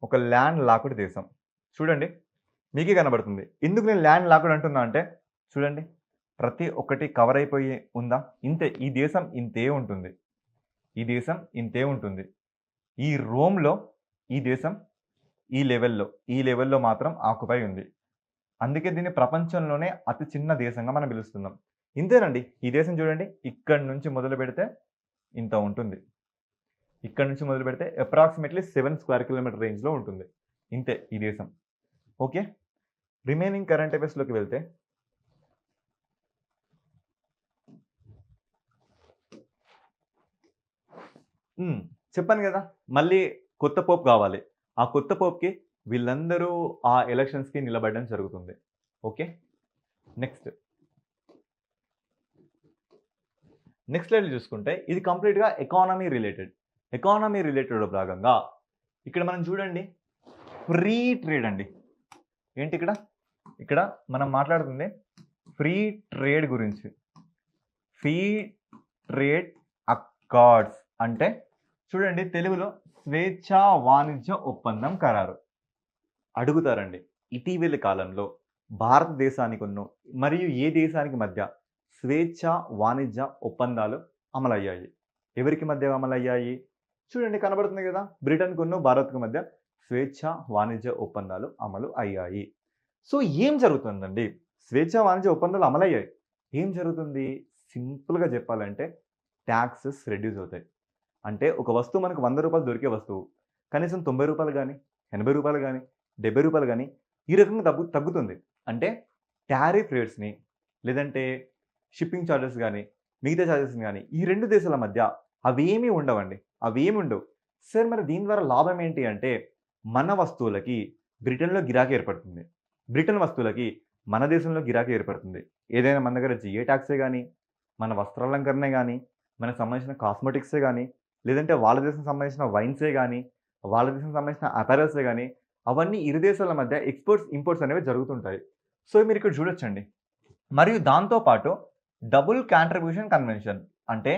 ఒక ల్యాండ్ లాక్డ్ దేశం. చూడండి. మీకే కనబడుతుంది. ఎందుకు నేను ల్యాండ్ లాక్డ్ అంటున్నా అంటే చూడండి. ప్రతి ఒక్కటి కవర్ అయిపోయి ఉందా? ఇంతే. ఈ దేశం ఇంతే ఉంటుంది. ఈ దేశం ఇంతే ఉంటుంది. ఈ రోమ్‌లో ఈ దేశం ఈ లెవెల్‌లో మాత్రం ఆక్యుపై ఉంది. అందుకే దీన్ని ప్రపంచంలోనే అతి చిన్న దేశంగా మనం పిలుస్తున్నాం. ఇంతేనండి. ఈ దేశం చూడండి. ఇక్కడి నుంచి మొదలుపెడితే ఇంత ఉంటుంది. ఇక్కడి నుంచి మొదలుపెడితే అప్రాక్సిమేట్‌లీ 7 స్క్వేర్ కిలోమీటర్ రేంజ్‌లో ఉంటుంది. ఇంతే ఈ దేశం. ఓకే. రిమైనింగ్ కరెంట్ అఫైర్స్‌లోకి వెళ్తే చెప్పాను గదా! మళ్ళీ కొత్త పోప్ కావాలి. ఆ కొత్త పోప్‌కి వీళ్ళందరూ ఆ ఎలక్షన్స్‌కి నిలబడడం జరుగుతుంది. ఓకే. నెక్స్ట్ స్లైడ్‌లో చూసుకుంటే ఇది కంప్లీట్‌గా ఎకానమీ రిలేటెడ్. ఎకానమీ రిలేటెడ్‌లో భాగంగా ఇక్కడ మనం చూడండి ఫ్రీ ట్రేడ్ అండి. ఏంటి ఇక్కడ? ఇక్కడ మనం మాట్లాడుతుంది ఫ్రీ ట్రేడ్ గురించి. ఫ్రీ ట్రేడ్ అకార్డ్స్ అంటే చూడండి తెలుగులో స్వేచ్ఛా వాణిజ్య ఒప్పందం ఖరారు. అడుగుతారండి. ఇటీవలి కాలంలో భారతదేశానికును మరియు ఏ దేశానికి మధ్య స్వేచ్ఛా వాణిజ్య ఒప్పందాలు అమలయ్యాయి? ఎవరికి మధ్య అమలయ్యాయి? చూడండి కనబడుతుంది కదా! బ్రిటన్‌కును భారత్‌కు మధ్య స్వేచ్ఛా వాణిజ్య ఒప్పందాలు అమలు అయ్యాయి. సో ఏం జరుగుతుందండి? స్వేచ్ఛా వాణిజ్య ఒప్పందాలు అమలయ్యాయి. ఏం జరుగుతుంది? సింపుల్‌గా చెప్పాలంటే టాక్సెస్ రెడ్యూస్ అవుతాయి. అంటే ఒక వస్తువు మనకు రూ. 100 దొరికే వస్తువు కనీసం రూ. 90 గాని, రూ. 80 గాని, రూ. 70 గాని ఈ రకంగా తగ్గుతుంది. అంటే టారిఫ్ రేట్స్‌ని లేదంటే షిప్పింగ్ చార్జెస్ గాని, మిగతా చార్జెస్‌ని గాని ఈ 2 దేశాల మధ్య అవేమీ ఉండవండి. అవేమీ ఉండవు. సార్ మరి దీని ద్వారా లాభం ఏంటి అంటే మన వస్తువులకి బ్రిటన్‌లో గిరాకీ ఏర్పడుతుంది. బ్రిటన్ వస్తువులకి మన దేశంలో గిరాకీ ఏర్పడుతుంది. ఏదైనా మన దగ్గర జిఏ టాక్సే గాని, మన వస్త్రాలంకరణే గాని, మనకు సంబంధించిన కాస్మెటిక్సే గాని, లేదంటే వాళ్ళ దేశానికి సంబంధించిన వైన్సే గాని, వాళ్ళ దేశానికి సంబంధించిన అపారెల్సే గాని, అవన్నీ ఇరు దేశాల మధ్య ఎక్స్‌పోర్ట్స్, ఇంపోర్ట్స్ అనేవి జరుగుతుంటాయి. సో మీరు ఇక్కడ చూడొచ్చండి. మరియు దాంతో పాటు డబుల్ కాంట్రిబ్యూషన్ కన్వెన్షన్ అంటే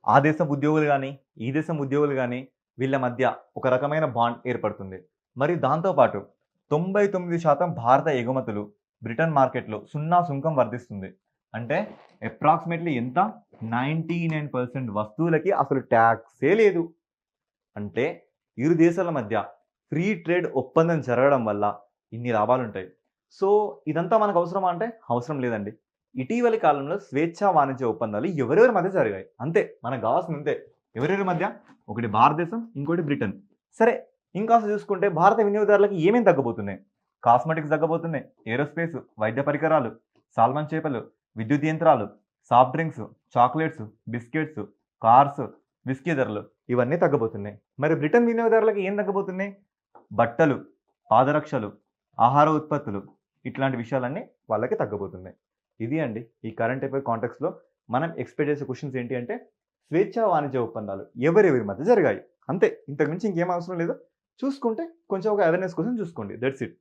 ఆ దేశం ఉద్యోగులు గాని, ఈ దేశం ఉద్యోగులు గాని వీళ్ళ మధ్య ఒక రకమైన బాండ్ ఏర్పడుతుంది. మరియు దాంతో పాటు 99% భారత ఎగుమతులు బ్రిటన్ మార్కెట్‌లో సున్నా సుంకం వర్ధిస్తుంది. అంటే అప్రాక్సిమేట్‌లీ ఎంత? 99% వస్తువులకి అసలు టాక్సే లేదు. అంటే ఇరు దేశాల మధ్య ఫ్రీ ట్రేడ్ ఒప్పందం జరగడం వల్ల ఇన్ని లాభాలుంటాయి. సో, ఇదంతా మనకు అవసరమా అంటే అవసరం లేదండి. ఇటీవలి కాలంలో స్వేచ్ఛా వాణిజ్య ఒప్పందాలు ఎవరెవరి మధ్య జరిగాయి. అంతే మనకు గావాల్సింది అంతే. ఎవరెవరి మధ్య? ఒకటి భారతదేశం, ఇంకోటి బ్రిటన్. సరే ఇంకాస్త చూసుకుంటే భారత వినియోగదారులకు ఏమేమి తగ్గబోతున్నాయి? కాస్మెటిక్స్ తగ్గబోతున్నాయి, ఏరోస్పేస్, వైద్య పరికరాలు, సాల్మన్ చేపలు, విద్యుత్ యంత్రాలు, soft drinks, chocolates, biscuits, cars, whisky ధరలు ఇవన్నీ తగ్గబోతున్నాయి. మరి బ్రిటన్ వినియోగదారులకు ఏం తగ్గబోతున్నాయి? బట్టలు, పాదరక్షలు, ఆహార ఉత్పత్తులు ఇట్లాంటి విషయాలన్నీ వాళ్ళకి తగ్గబోతున్నాయి. ఇది అండి ఈ కరెంట్ అఫైర్ కాంటెక్స్‌లో మనం ఎక్స్‌పెక్ట్ చేసే క్వెషన్స్ ఏంటి అంటే స్వేచ్ఛా వాణిజ్య ఒప్పందాలు ఎవరెవరి మధ్య జరిగాయి. అంతే. ఇంతకు మించి ఇంకేం అవసరం లేదు. చూసుకుంటే కొంచెం ఒక అవేర్‌నెస్ కోసం చూసుకోండి. That's it.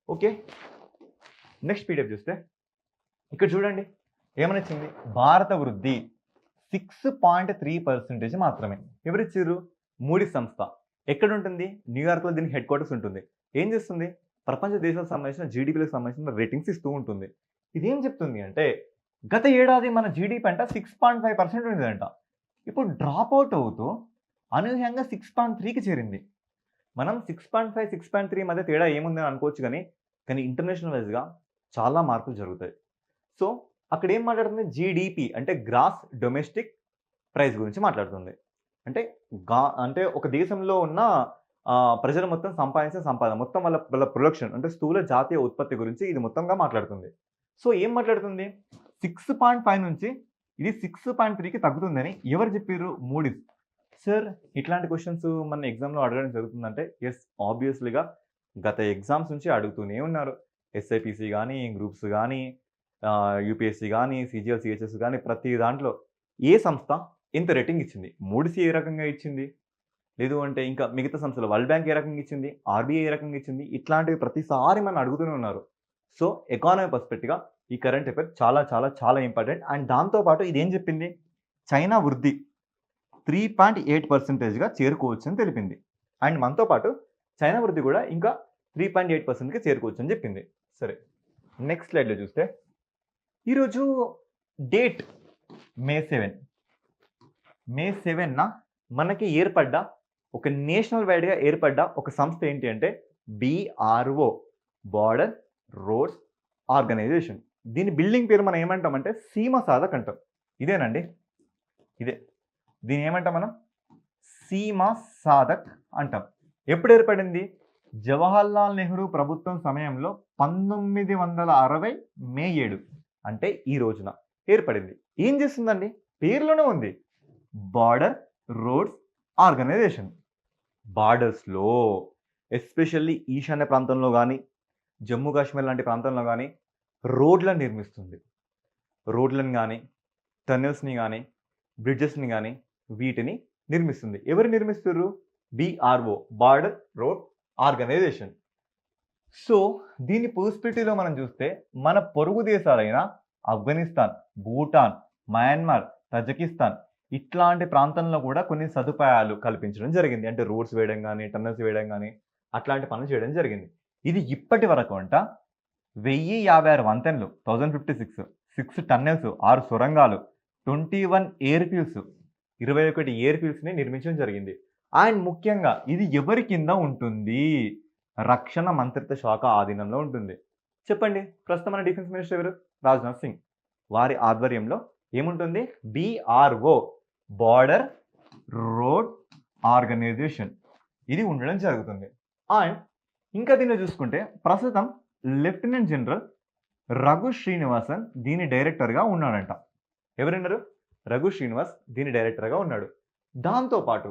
Okay. Next PDF చూస్తే ఇక్కడ చూడండి ఏమనొచ్చింది? భారత వృద్ధి 6.3% మాత్రమే. ఎవరిచ్చిర్రు? మూడీస్ సంస్థ. ఎక్కడుంటుంది? న్యూయార్క్‌లో దీనికి హెడ్ క్వార్టర్స్ ఉంటుంది. ఏం చేస్తుంది? ప్రపంచ దేశాలకు సంబంధించిన జీడీపీలకు సంబంధించిన రేటింగ్స్ ఇస్తూ ఉంటుంది. ఇదేం చెప్తుంది అంటే గత ఏడాది మన జీడీపీ అంట 6.5% ఉండేదంట. ఇప్పుడు డ్రాప్ అవుట్ అవుతూ అనూహ్యంగా 6.3కి చేరింది. మనం 6.5, 6.3 మధ్య తేడా ఏముందని అనుకోవచ్చు కానీ ఇంటర్నేషనల్ వైజ్‌గా చాలా మార్పులు జరుగుతాయి. సో, అక్కడ ఏం మాట్లాడుతుంది? జీడీపీ అంటే గ్రాస్ డొమెస్టిక్ ప్రైస్ గురించి మాట్లాడుతుంది. అంటే ఒక దేశంలో ఉన్న ప్రజలు మొత్తం సంపాదించిన సంపాదన, మొత్తం వాళ్ళ ప్రొడక్షన్ అంటే స్థూల జాతీయ ఉత్పత్తి గురించి ఇది మొత్తంగా మాట్లాడుతుంది. సో, ఏం మాట్లాడుతుంది? 6.5 నుంచి ఇది 6.3కి తగ్గుతుందని ఎవరు చెప్పిర్రు? మూడీస్. సార్ ఇట్లాంటి క్వెషన్స్ మన ఎగ్జామ్‌లో అడగడం జరుగుతుందంటే యెస్ ఆబ్వియస్‌లీగా గత ఎగ్జామ్స్ నుంచి అడుగుతూనే ఉన్నారు. ఎస్ఐపీసీ గానీ, గ్రూప్స్ గానీ, యూపీఎస్సీ గానీ, సీజీఎల్, సీహెచ్ఎస్ గానీ ప్రతి దాంట్లో ఏ సంస్థ ఎంత రేటింగ్ ఇచ్చింది? మూడీస్ ఏ రకంగా ఇచ్చింది? లేదు అంటే ఇంకా మిగతా సంస్థలు వరల్డ్ బ్యాంక్ ఏ రకంగా ఇచ్చింది? ఆర్బీఐ ఏ రకంగా ఇచ్చింది? ఇట్లాంటివి ప్రతిసారి మనం అడుగుతూనే ఉన్నారు. సో, ఎకానమీ పర్స్పెక్టివ్‌గా ఈ కరెంట్ అఫైర్ చాలా చాలా చాలా ఇంపార్టెంట్. అండ్ దాంతో పాటు ఇదేం చెప్పింది? చైనా వృద్ధి 3.8%గా చేరుకోవచ్చని తెలిపింది. అండ్ మనతో పాటు చైనా వృద్ధి కూడా ఇంకా 3.8%కి చేరుకోవచ్చని చెప్పింది. సరే నెక్స్ట్ స్లైడ్‌లో చూస్తే ఈరోజు డేట్ మే 7న మనకి ఏర్పడ్డ ఒక నేషనల్ వైడ్‌గా ఏర్పడ్డ ఒక సంస్థ ఏంటి అంటే బీఆర్ఓ బార్డర్ రోడ్స్ ఆర్గనైజేషన్. దీని బిల్డింగ్ పేరు మనం ఏమంటామంటే సీమ సాధక్ అంటాం. ఇదేనండి. ఇదే. దీన్ని ఏమంటాం మనం? సీమ సాధక్ అంటాం. ఎప్పుడు ఏర్పడింది? జవహర్లాల్ నెహ్రూ ప్రభుత్వం సమయంలో 1960 మే 7 అంటే ఈ రోజున ఏర్పడింది. ఏం చేస్తుందండి? పేరులోనే ఉంది. Border roads organisation. బార్డర్స్‌లో ఎస్పెషల్లీ ఈశాన్య ప్రాంతంలో గానీ, జమ్మూ కాశ్మీర్ లాంటి ప్రాంతంలో గానీ రోడ్లను నిర్మిస్తుంది. రోడ్లను గానీ, టన్నెల్స్‌ని గానీ, బ్రిడ్జెస్‌ని గానీ వీటిని నిర్మిస్తుంది. ఎవరు నిర్మిస్తుర్రు? BRO border road organisation. So, దీని పర్స్పెక్టివ్‌లో మనం చూస్తే మన పొరుగు దేశాలైన ఆఫ్ఘనిస్తాన్, భూటాన్, మయన్మార్, తజకిస్తాన్ ఇట్లాంటి ప్రాంతంలో కూడా కొన్ని సదుపాయాలు కల్పించడం జరిగింది. అంటే రోడ్స్ వేయడం గానీ, టన్నెల్స్ వేయడం గానీ అట్లాంటి పనులు చేయడం జరిగింది. ఇది ఇప్పటి వరకు అంట 1056 వంతెనలు 1056, 6 టన్నెల్స్, 6 సొరంగాలు, 21 ఎయిర్ ఫీల్డ్స్, 21 ఎయిర్ ఫీల్డ్స్‌ని నిర్మించడం జరిగింది. అండ్ ముఖ్యంగా ఇది ఎవరి కింద ఉంటుంది? రక్షణ మంత్రిత్వ శాఖ ఆధీనంలో ఉంటుంది. చెప్పండి. ప్రస్తుతం మన డిఫెన్స్ మినిస్టర్ ఎవరు? రాజ్‌నాథ్ సింగ్. వారి ఆధ్వర్యంలో ఏముంటుంది? బీఆర్ఓ బార్డర్ రోడ్ ఆర్గనైజేషన్ ఇది ఉండడం జరుగుతుంది. అండ్ ఇంకా దీన్ని చూసుకుంటే ప్రస్తుతం లెఫ్టినెంట్ జనరల్ రఘు శ్రీనివాసన్ దీని డైరెక్టర్‌గా ఉన్నాడంట. ఎవరున్నారు? రఘు శ్రీనివాస్ దీని డైరెక్టర్‌గా ఉన్నాడు. దాంతో పాటు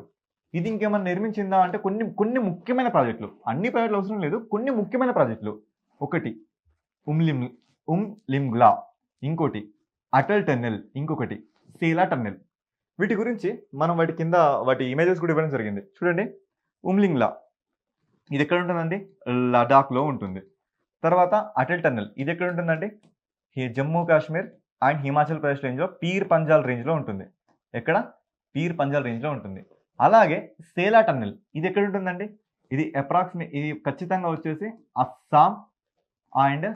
ఇది ఇంకేమన్నా నిర్మించిందా అంటే కొన్ని ముఖ్యమైన ప్రాజెక్టులు. అన్ని ప్రాజెక్టులు అవసరం లేదు. కొన్ని ముఖ్యమైన ప్రాజెక్టులు. ఒకటి ఉమ్లింగ్లా, ఇంకోటి అటల్ టన్నెల్, ఇంకొకటి సేలా టన్నెల్. వీటి గురించి మనం వాటి ఇమేజెస్ కూడా ఇవ్వడం జరిగింది. చూడండి. ఉమ్లింగ్లా ఇది ఎక్కడ ఉంటుందండి? లడాఖ్‌లో ఉంటుంది. తర్వాత అటల్ టన్నెల్ ఇది ఎక్కడ ఉంటుందండి? జమ్మూ కాశ్మీర్ అండ్ హిమాచల్ ప్రదేశ్ రేంజ్‌లో పీర్ పంజాల్ రేంజ్‌లో ఉంటుంది. ఎక్కడ? పీర్ పంజాల్ రేంజ్‌లో ఉంటుంది. అలాగే సేలా టన్నెల్ ఇది ఎక్కడ ఉంటుందండి? ఇది ఇది ఖచ్చితంగా వచ్చేసి అస్సాం అండ్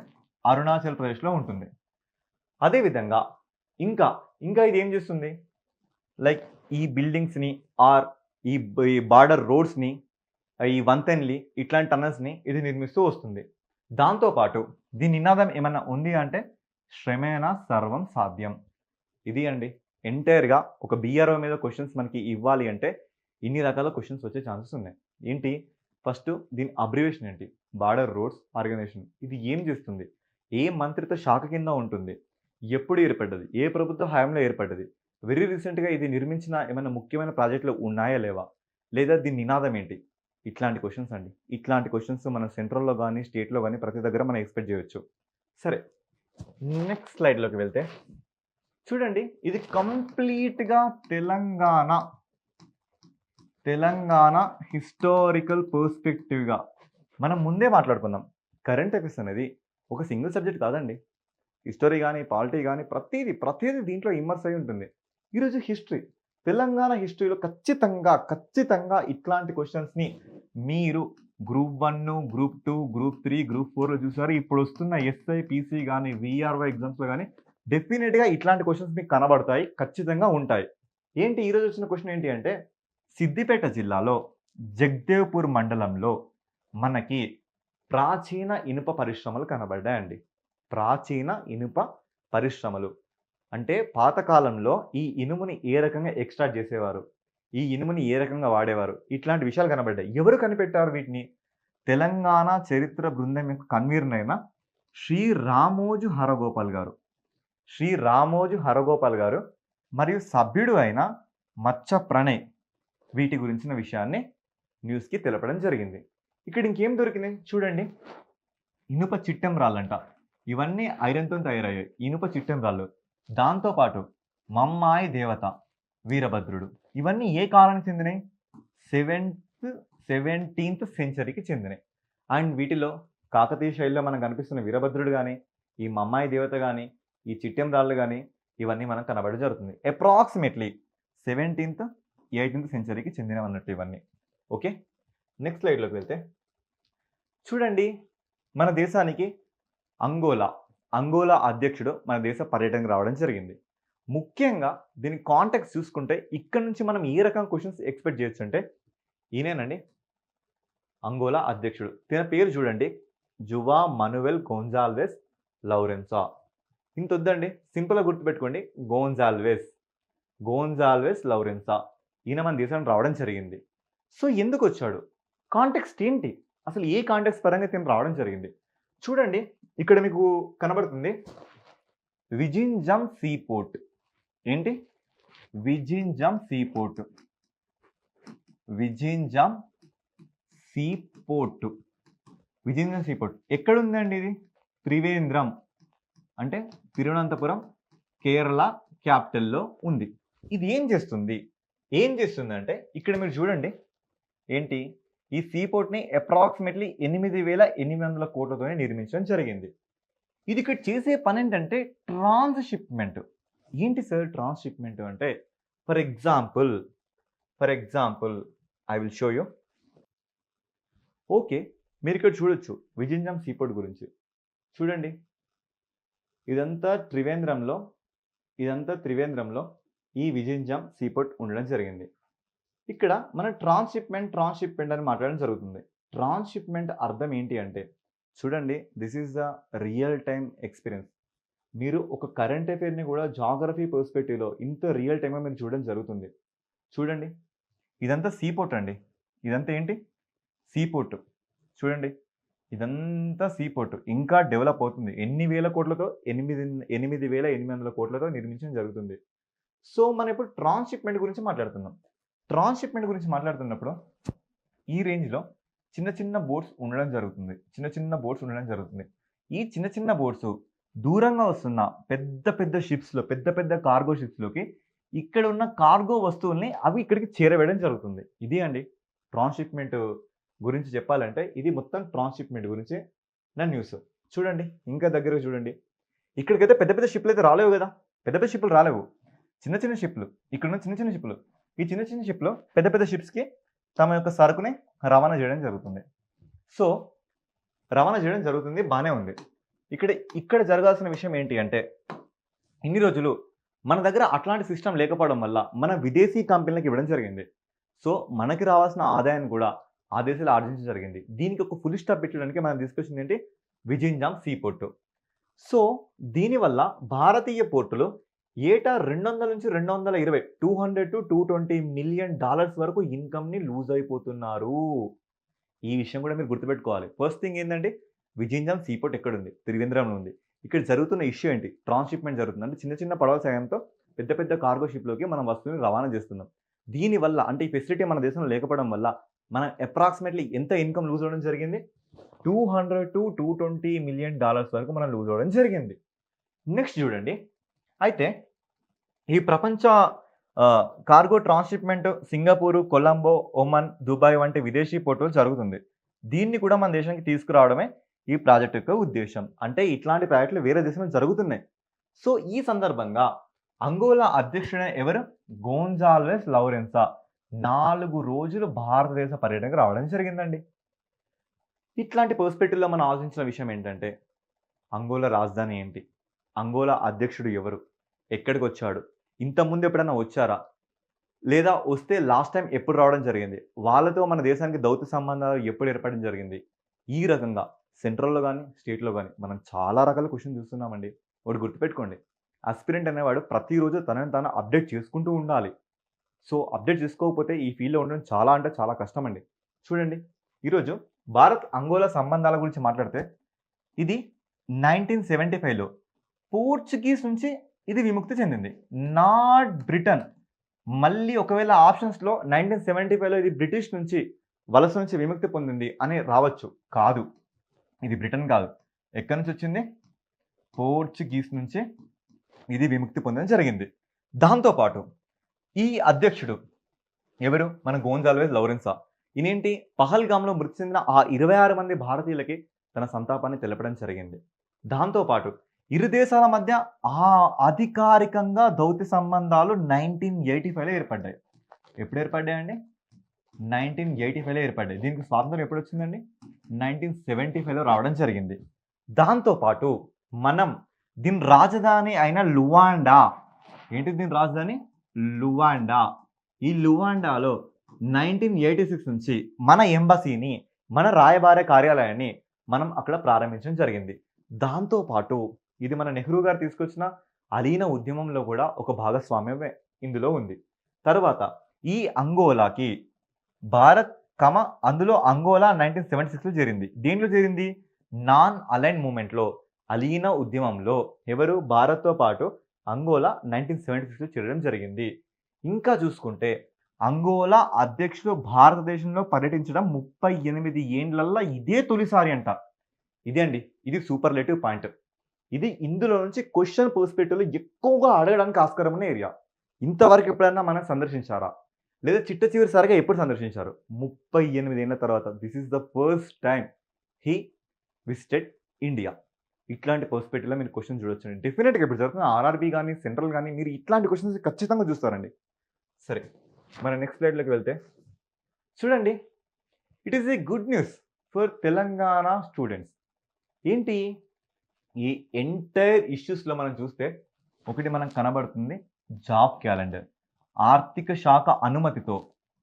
అరుణాచల్ ప్రదేశ్‌లో ఉంటుంది. అదేవిధంగా ఇంకా ఇది ఏం చేస్తుంది? లైక్ ఈ బిల్డింగ్స్‌ని ఆర్ ఈ బార్డర్ రోడ్స్‌ని ఈ వంతెనలి ఇట్లాంటి టనల్స్‌ని ఇది నిర్మిస్తూ వస్తుంది. దాంతో పాటు దీని నినాదం ఏమన్నా ఉంది అంటే శ్రమేణ సర్వం సాధ్యం. ఇది అండి. ఎంటైర్‌గా ఒక బీఆర్ఓ మీద క్వెషన్స్ మనకి ఇవ్వాలి అంటే ఇన్ని రకాల క్వెషన్స్ వచ్చే ఛాన్సెస్ ఉన్నాయి. ఏంటి? ఫస్ట్ దీని అబ్రివియేషన్ ఏంటి? Border roads organisation. ఇది ఏం చేస్తుంది? ఏ మంత్రిత్వ శాఖ కింద ఉంటుంది? ఎప్పుడు ఏర్పడ్డది? ఏ ప్రభుత్వ హయాంలో ఏర్పడ్డది? వెరీ రీసెంట్‌గా ఇది నిర్మించిన ఏమైనా ముఖ్యమైన ప్రాజెక్టులు ఉన్నాయా లేవా? లేదా దీని నినాదం ఏంటి? ఇట్లాంటి క్వెషన్స్ అండి. ఇట్లాంటి క్వెషన్స్ మన సెంట్రల్‌లో గాని, స్టేట్‌లో గాని ప్రతి దగ్గర మనం ఎక్స్‌పెక్ట్ చేయొచ్చు. సరే. నెక్స్ట్ స్లైడ్‌లోకి వెళ్తే చూడండి. ఇది కంప్లీట్‌గా తెలంగాణ హిస్టారికల్ పర్స్పెక్టివ్‌గా మనం ముందే మాట్లాడుకుందాం. కరెంట్ అఫైర్స్ అనేది ఒక సింగిల్ సబ్జెక్ట్ కాదండి. హిస్టరీ గాని, పాలిటీ గాని ప్రతీది దీంట్లో ఇమ్మర్స్ అయ్యి ఉంటుంది. ఈరోజు హిస్టరీ. తెలంగాణ హిస్టరీలో ఖచ్చితంగా ఇట్లాంటి క్వెషన్స్‌ని మీరు గ్రూప్ 1, గ్రూప్ 2, గ్రూప్ 3, గ్రూప్ 4లో చూసారు. ఇప్పుడు వస్తున్న ఎస్ఐ, పీసీ గాని, వీఆర్ఓ ఎగ్జామ్స్‌లో గాని డెఫినిట్‌గా ఇట్లాంటి క్వెషన్స్ మీకు కనబడతాయి. ఖచ్చితంగా ఉంటాయి. ఏంటి ఈరోజు వచ్చిన క్వెషన్ ఏంటి అంటే సిద్దిపేట జిల్లాలో జగదేవ్‌పూర్ మండలంలో మనకి ప్రాచీన ఇనుప పరిశ్రమలు కనబడ్డాయండి. ప్రాచీన ఇనుప పరిశ్రమలు. అంటే పాతకాలంలో ఈ ఇనుముని ఏ రకంగా ఎక్స్ట్రాక్ట్ చేసేవారు? ఈ ఇనుముని ఏ రకంగా వాడేవారు? ఇట్లాంటి విషయాలు కనబడ్డాయి. ఎవరు కనిపెట్టారు వీటిని? తెలంగాణ చరిత్ర బృందం యొక్క కన్వీనర్ అయిన శ్రీ రామోజు హరగోపాల్ గారు. శ్రీ రామోజు హరగోపాల్ గారు మరియు సభ్యుడు అయిన మచ్చ ప్రణయ్ వీటి గురించిన విషయాన్ని న్యూస్‌కి తెలపడం జరిగింది. ఇక్కడ ఇంకేం దొరికినాయి చూడండి. ఇనుప చిట్టెం రాళ్ళంట. ఇవన్నీ ఐరన్‌తోని తయారయ్యాయి. ఇనుప చిట్టెం రాళ్ళు. దాంతో పాటు మమ్మాయి దేవత, వీరభద్రుడు. ఇవన్నీ ఏ కాలానికి చెందినయి? 17th సెంచరీకి చెందినయి. అండ్ వీటిలో కాకతీయ శైలిలో మనకు కనిపిస్తున్న వీరభద్రుడు గాని, ఈ మమ్మాయి దేవత గాని, ఈ చిట్టెం రాళ్ళు గాని ఇవన్నీ మనకు కనబడడం జరుగుతుంది. అప్రాక్సిమేట్‌లీ 17th, 18th సెంచరీకి చెందినవన్నట్టు ఇవన్నీ. ఓకే. నెక్స్ట్ స్లైడ్‌లోకి వెళ్తే చూడండి. మన దేశానికి అంగోలా అధ్యక్షుడు మన దేశ పర్యటనకు రావడం జరిగింది. ముఖ్యంగా దీని కాంటెక్స్ట్ చూసుకుంటే ఇక్కడ నుంచి మనం ఏ రకం క్వెషన్స్ ఎక్స్‌పెక్ట్ చేయొచ్చు అంటే ఈయనేనండి అంగోలా అధ్యక్షుడు. ఈయన పేరు చూడండి. జువా మనువెల్ గోన్జాల్వెస్ లౌరెన్సా. ఇంతొద్దండి. సింపుల్‌గా గుర్తుపెట్టుకోండి. గోన్జాల్వెస్ లౌరెన్సా. ఈయన మన దేశానికి రావడం జరిగింది. సో ఎందుకొచ్చాడు? కాంటెక్స్ట్ ఏంటి? అసలు ఏ కాంటెక్స్ట్ పరంగా తిను రావడం జరిగింది? చూడండి. ఇక్కడ మీకు కనబడుతుంది. విజింజం సీపోర్ట్. ఏంటి? విజింజం సీపోర్ట్. విజింజం సీపోర్ట్. ఎక్కడుందండి ఇది? త్రివేంద్రం. అంటే తిరువనంతపురం, కేరళ క్యాపిటల్‌లో ఉంది. ఇది ఏం చేస్తుందంటే ఇక్కడ మీరు చూడండి. ఏంటి? ఈ సీపోర్ట్‌ని అప్రాక్సిమేట్‌లీ 8,800 కోట్లతోనే నిర్మించడం జరిగింది. ఇది ఇక్కడ చేసే పనేంటంటే ట్రాన్స్‌షిప్‌మెంట్. ఏంటి సార్ ట్రాన్స్‌షిప్‌మెంట్ అంటే? For example I will show you. Okay. మీరిక్కడ చూడొచ్చు విజింజం సీపోర్ట్ గురించి. చూడండి. ఇదంతా త్రివేంద్రంలో ఈ విజింజం సీపోర్ట్ ఉండడం జరిగింది. ఇక్కడ మనం ట్రాన్స్‌షిప్‌మెంట్ అని మాట్లాడడం జరుగుతుంది. ట్రాన్స్‌షిప్‌మెంట్ అర్థం ఏంటి అంటే చూడండి. This is the real time experience. మీరు ఒక కరెంట్ అఫైర్‌ని కూడా జియోగ్రఫీ పర్స్పెక్టివ్‌లో ఇంత రియల్ టైమ్‌గా మీరు చూడడం జరుగుతుంది. చూడండి. ఇదంతా సీపోర్ట్ అండి. ఇదంతా ఏంటి? సీపోర్ట్. చూడండి. ఇదంతా సీపోర్ట్. ఇంకా డెవలప్ అవుతుంది. ఎన్ని వేల కోట్లతో 8,800 కోట్లతో నిర్మించడం జరుగుతుంది. సో మనం ఇప్పుడు ట్రాన్స్‌షిప్‌మెంట్ గురించి మాట్లాడుతున్నాం. ట్రాన్స్‌షిప్‌మెంట్ గురించి మాట్లాడుతున్నప్పుడు ఈ రేంజ్‌లో చిన్న బోట్స్ ఉండడం జరుగుతుంది. ఈ చిన్న బోట్స్ దూరంగా వస్తున్న పెద్ద షిప్స్‌లో పెద్ద కార్గో షిప్స్‌లోకి ఇక్కడ ఉన్న కార్గో వస్తువుల్ని అవి ఇక్కడికి చేరవేయడం జరుగుతుంది. ఇది అండి ట్రాన్స్‌షిప్‌మెంట్ గురించి చెప్పాలంటే ఇది మొత్తం ట్రాన్స్‌షిప్‌మెంట్ గురించి నా న్యూస్. చూడండి. ఇంకా దగ్గరగా చూడండి. ఇక్కడికైతే పెద్ద షిప్‌లు అయితే రాలేవు కదా! పెద్ద షిప్‌లు రాలేవు. చిన్న షిప్‌లు. ఇక్కడున్న చిన్న షిప్‌లు. ఈ చిన్న షిప్‌లో పెద్ద షిప్స్‌కి తమ యొక్క సరుకుని రవాణా చేయడం జరుగుతుంది. సో రవాణా చేయడం జరుగుతుంది. బానే ఉంది. ఇక్కడ జరగాల్సిన విషయం ఏంటి అంటే ఇన్ని రోజులు మన దగ్గర అట్లాంటి సిస్టమ్ లేకపోవడం వల్ల మన విదేశీ కంపెనీలకు ఇవ్వడం జరిగింది. సో మనకి రావాల్సిన ఆదాయాన్ని కూడా ఆ దేశాలు ఆర్జించడం జరిగింది. దీనికి ఒక ఫుల్ స్టాప్ పెట్టడానికి మనం తీసుకొచ్చింది ఏంటి? విజింజాం సీ పోర్ట్. సో, దీనివల్ల భారతీయ పోర్టులు ఏటా 200-220 $200-220 మిలియన్ వరకు ఇన్‌కమ్‌ని లూజ్ అయిపోతున్నారు. ఈ విషయం కూడా మీరు గుర్తుపెట్టుకోవాలి. ఫస్ట్ థింగ్ ఏందంటే విజింజాం సీ పోర్ట్ ఎక్కడుంది? త్రివేంద్రంలో ఉంది. ఇక్కడ జరుగుతున్న ఇష్యూ ఏంటి? ట్రాన్స్‌షిప్‌మెంట్ జరుగుతుంది. అంటే చిన్న చిన్న పడవల సాయంతో పెద్ద పెద్ద కార్గో షిప్‌లోకి మనం వస్తువుని రవాణా చేస్తున్నాం. దీనివల్ల అంటే ఈ ఫెసిలిటీ మన దేశంలో లేకపోవడం వల్ల మనం అప్రాక్సిమేట్‌లీ ఎంత ఇన్‌కమ్ లూజ్ అవ్వడం జరిగింది? $200-220 మిలియన్ వరకు మనం లూజ్ అవ్వడం జరిగింది. నెక్స్ట్ చూడండి. అయితే ఈ ప్రపంచ cargo transshipment Singapore, Colombo, Oman, Dubai వంటి విదేశీ పోర్టులు జరుగుతుంది. దీన్ని కూడా మన దేశానికి తీసుకురావడమే ఈ ప్రాజెక్ట్ యొక్క ఉద్దేశ్యం. అంటే ఇట్లాంటి ప్రాజెక్టులు వేరే దేశంలో జరుగుతున్నాయి. సో, ఈ సందర్భంగా అంగోలా అధ్యక్షుడైన ఎవరు? గోన్జాల్వెస్ లౌరెన్సా 4 రోజులు భారతదేశ పర్యటనకు రావడం జరిగిందండి. ఇట్లాంటి పర్స్పెక్టివ్‌లో మనం ఆలోచించిన విషయం ఏంటంటే, అంగోలా రాజధాని ఏంటి? అంగోలా అధ్యక్షుడు ఎవరు? ఎక్కడికొచ్చాడు? ఇంతకుముందు ఎప్పుడైనా వచ్చారా? లేదా వస్తే లాస్ట్ టైమ్ ఎప్పుడు రావడం జరిగింది? వాళ్ళతో మన దేశానికి దౌత్య సంబంధాలు ఎప్పుడు ఏర్పడడం జరిగింది? ఈ రకంగా సెంట్రల్‌లో గాని, స్టేట్‌లో గాని మనం చాలా రకాల క్వెషన్ చూస్తున్నామండి. ఒకటి గుర్తుపెట్టుకోండి. ఆస్పిరెంట్ అనేవాడు ప్రతిరోజు తనని తాను అప్డేట్ చేసుకుంటూ ఉండాలి. సో, అప్డేట్ చేసుకోకపోతే ఈ ఫీల్డ్‌లో ఉండడం చాలా అంటే చాలా కష్టమండి. చూడండి, ఈరోజు భారత్, అంగోలా సంబంధాల గురించి మాట్లాడితే ఇది 1975లో పోర్చుగీస్ నుంచి ఇది విముక్తి చెందింది. Not Britain. మళ్ళీ ఒకవేళ ఆప్షన్స్‌లో 1975లో ఇది బ్రిటిష్ నుంచి వలస నుంచి విముక్తి పొందింది అని రావచ్చు. కాదు. ఇది బ్రిటన్ కాదు. ఎక్కడి నుంచి వచ్చింది? పోర్చుగీస్ నుంచి ఇది విముక్తి పొందడం జరిగింది. దాంతో పాటు ఈ అధ్యక్షుడు ఎవరు? మన గోన్జాల్వెస్ లౌరెన్సా. ఈయనేంటి? పహల్గామ్‌లో మృతి చెందిన ఆ 26 మంది భారతీయులకి తన సంతాపాన్ని తెలపడం జరిగింది. దాంతో పాటు ఇరు దేశాల మధ్య అధికారికంగా దౌత్య సంబంధాలు 1985లో ఏర్పడ్డాయి. ఎప్పుడు ఏర్పడ్డాయండి? 1985లో ఏర్పడ్డాయి. దీనికి స్వాతంత్రం ఎప్పుడొచ్చిందండి? 1975లో రావడం జరిగింది. దాంతో పాటు మనం దీని రాజధాని అయిన లువాండా, ఏంటి దీని రాజధాని? లువాండా. ఈ లువాండాలో 1986 నుంచి మన ఎంబసీని, మన రాయబార కార్యాలయాన్ని మనం అక్కడ ప్రారంభించడం జరిగింది. దాంతో పాటు ఇది మన నెహ్రూ గారు తీసుకొచ్చిన అలీన ఉద్యమంలో కూడా ఒక భాగస్వామ్యమే ఇందులో ఉంది. తర్వాత ఈ అంగోలాకి భారత్ అందులో అంగోలా 1976లో చేరింది. దేంట్లో చేరింది? నాన్ అలైన్డ్ మూవ్‌మెంట్‌లో, అలీన ఉద్యమంలో ఎవరు? భారత్‌తో పాటు అంగోలా 1976లో చేరడం జరిగింది. ఇంకా చూసుకుంటే అంగోలా అధ్యక్షుడు భారతదేశంలో పర్యటించడం 38 ఏండ్లల్లా ఇదే తొలిసారి అంట. ఇదే అండి. ఇది సూపర్లేటివ్ పాయింట్. ఇది ఇందులో నుంచి క్వెషన్ పర్స్పెక్టివ్‌లో ఎక్కువగా అడగడానికి ఆస్కారం ఉన్న ఏరియా. ఇంతవరకు ఎప్పుడైనా మనం సందర్శించారా? లేదా చిట్ట చివరిసారిగా ఎప్పుడు సందర్శించారు? 38 ఏళ్ల తర్వాత. This is the first time he visited India. ఇట్లాంటి పర్స్పెక్టివ్‌లో మీరు క్వెషన్ చూడొచ్చండి. డెఫినిట్‌గా ఇప్పుడు జరుగుతున్న ఆర్ఆర్‌బీ గాని, సెంట్రల్ గాని మీరు ఇట్లాంటి క్వెషన్స్ ఖచ్చితంగా చూస్తారండి. సరే, మన నెక్స్ట్ స్లైడ్‌లోకి వెళ్తే చూడండి. It is a good news for Telangana students. ఏంటి? ఈ ఎంటైర్ ఇష్యూస్‌లో మనం చూస్తే ఒకటి మనకు కనబడుతుంది జాబ్ క్యాలెండర్. ఆర్థిక శాఖ అనుమతితో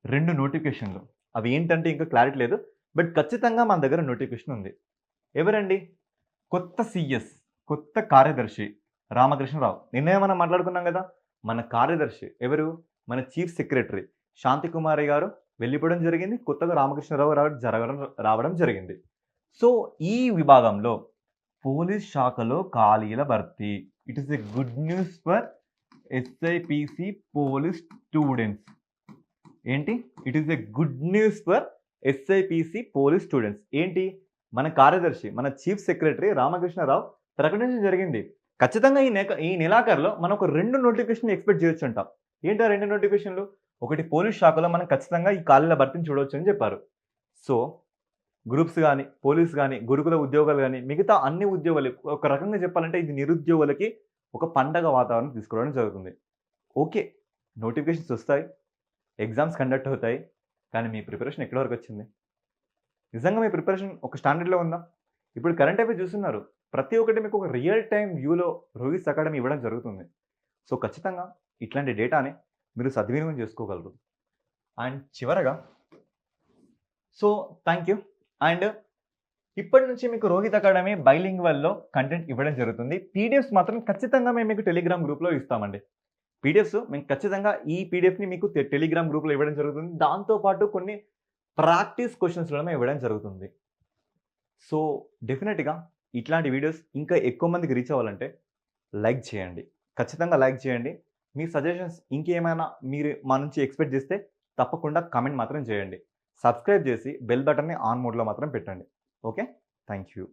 2 నోటిఫికేషన్‌లు. అవి ఏంటంటే ఇంకా క్లారిటీ లేదు. బట్ ఖచ్చితంగా మన దగ్గర నోటిఫికేషన్ ఉంది. ఎవరండి? కొత్త సీఎస్, కొత్త కార్యదర్శి రామకృష్ణరావు. నిన్నే మనం మాట్లాడుకున్నాం కదా! మన కార్యదర్శి ఎవరు? మన చీఫ్ సెక్రటరీ శాంతికుమారి గారు వెళ్ళిపోవడం జరిగింది. కొత్తగా రామకృష్ణరావు రావడం జరిగింది. సో, ఈ విభాగంలో పోలీస్ శాఖలో ఖాళీల భర్తీ. It is a good news for SIPC police students. ఏంటి? It is a good news for SIPC police students. ఏంటి? మన కార్యదర్శి, మన చీఫ్ సెక్రటరీ రామకృష్ణరావు ప్రకటించడం జరిగింది. ఖచ్చితంగా ఈ నెలాఖరులో మనం ఒక 2 నోటిఫికేషన్ ఎక్స్‌పెక్ట్ చేయొచ్చంట. ఏంటి ఆ 2 నోటిఫికేషన్‌లు? ఒకటి పోలీస్ శాఖలో మనం ఖచ్చితంగా ఈ ఖాళీల భర్తీని చూడొచ్చని చెప్పారు. సో, గ్రూప్స్ గాని, పోలీస్ గాని, గురుకుల ఉద్యోగాలు గాని, మిగతా అన్ని ఉద్యోగాలు ఒక రకంగా చెప్పాలంటే ఇది నిరుద్యోగులకి ఒక పండగ వాతావరణం తీసుకురావడం జరుగుతుంది. ఓకే. నోటిఫికేషన్స్ వస్తాయి. ఎగ్జామ్స్ కండక్ట్ అవుతాయి. కానీ మీ ప్రిపరేషన్ ఎక్కడి వరకు వచ్చింది? నిజంగా మీ ప్రిపరేషన్ ఒక స్టాండర్డ్‌లో ఉందా? ఇప్పుడు కరెంట్ అఫైర్స్ చూస్తున్నారు. ప్రతి ఒక్కటి మీకు ఒక రియల్ టైమ్ వ్యూలో రోహిత్ అకాడమీ ఇవ్వడం జరుగుతుంది. సో, ఖచ్చితంగా ఇట్లాంటి డేటాని మీరు సద్వినియోగం చేసుకోగలరు. అండ్ చివరగా సో థ్యాంక్ యూ. అండ్ ఇప్పటి నుంచి మీకు రోహిత్ అకాడమీ బైలింగ్వల్‌లో కంటెంట్ ఇవ్వడం జరుగుతుంది. పీడిఎఫ్స్ మాత్రం ఖచ్చితంగా మేము మీకు టెలిగ్రామ్ గ్రూప్‌లో ఇస్తామండి. పీడిఎఫ్స్ మేము ఖచ్చితంగా ఈ పీడిఎఫ్‌ని మీకు టెలిగ్రామ్ గ్రూప్‌లో ఇవ్వడం జరుగుతుంది. దాంతో పాటు కొన్ని ప్రాక్టీస్ క్వెషన్స్ కూడా ఇవ్వడం జరుగుతుంది. సో డెఫినెట్‌గా ఇట్లాంటి వీడియోస్ ఇంకా ఎక్కువ మందికి రీచ్ అవ్వాలంటే లైక్ చేయండి. ఖచ్చితంగా లైక్ చేయండి. మీ సజెషన్స్ ఇంకేమైనా మీరు మా నుంచి ఎక్స్‌పెక్ట్ చేస్తే తప్పకుండా కామెంట్ మాత్రం చేయండి. సబ్స్క్రైబ్ చేసి బెల్ బటన్‌ని ఆన్ మోడ్‌లో మాత్రం పెట్టండి. ఓకే. Thank you.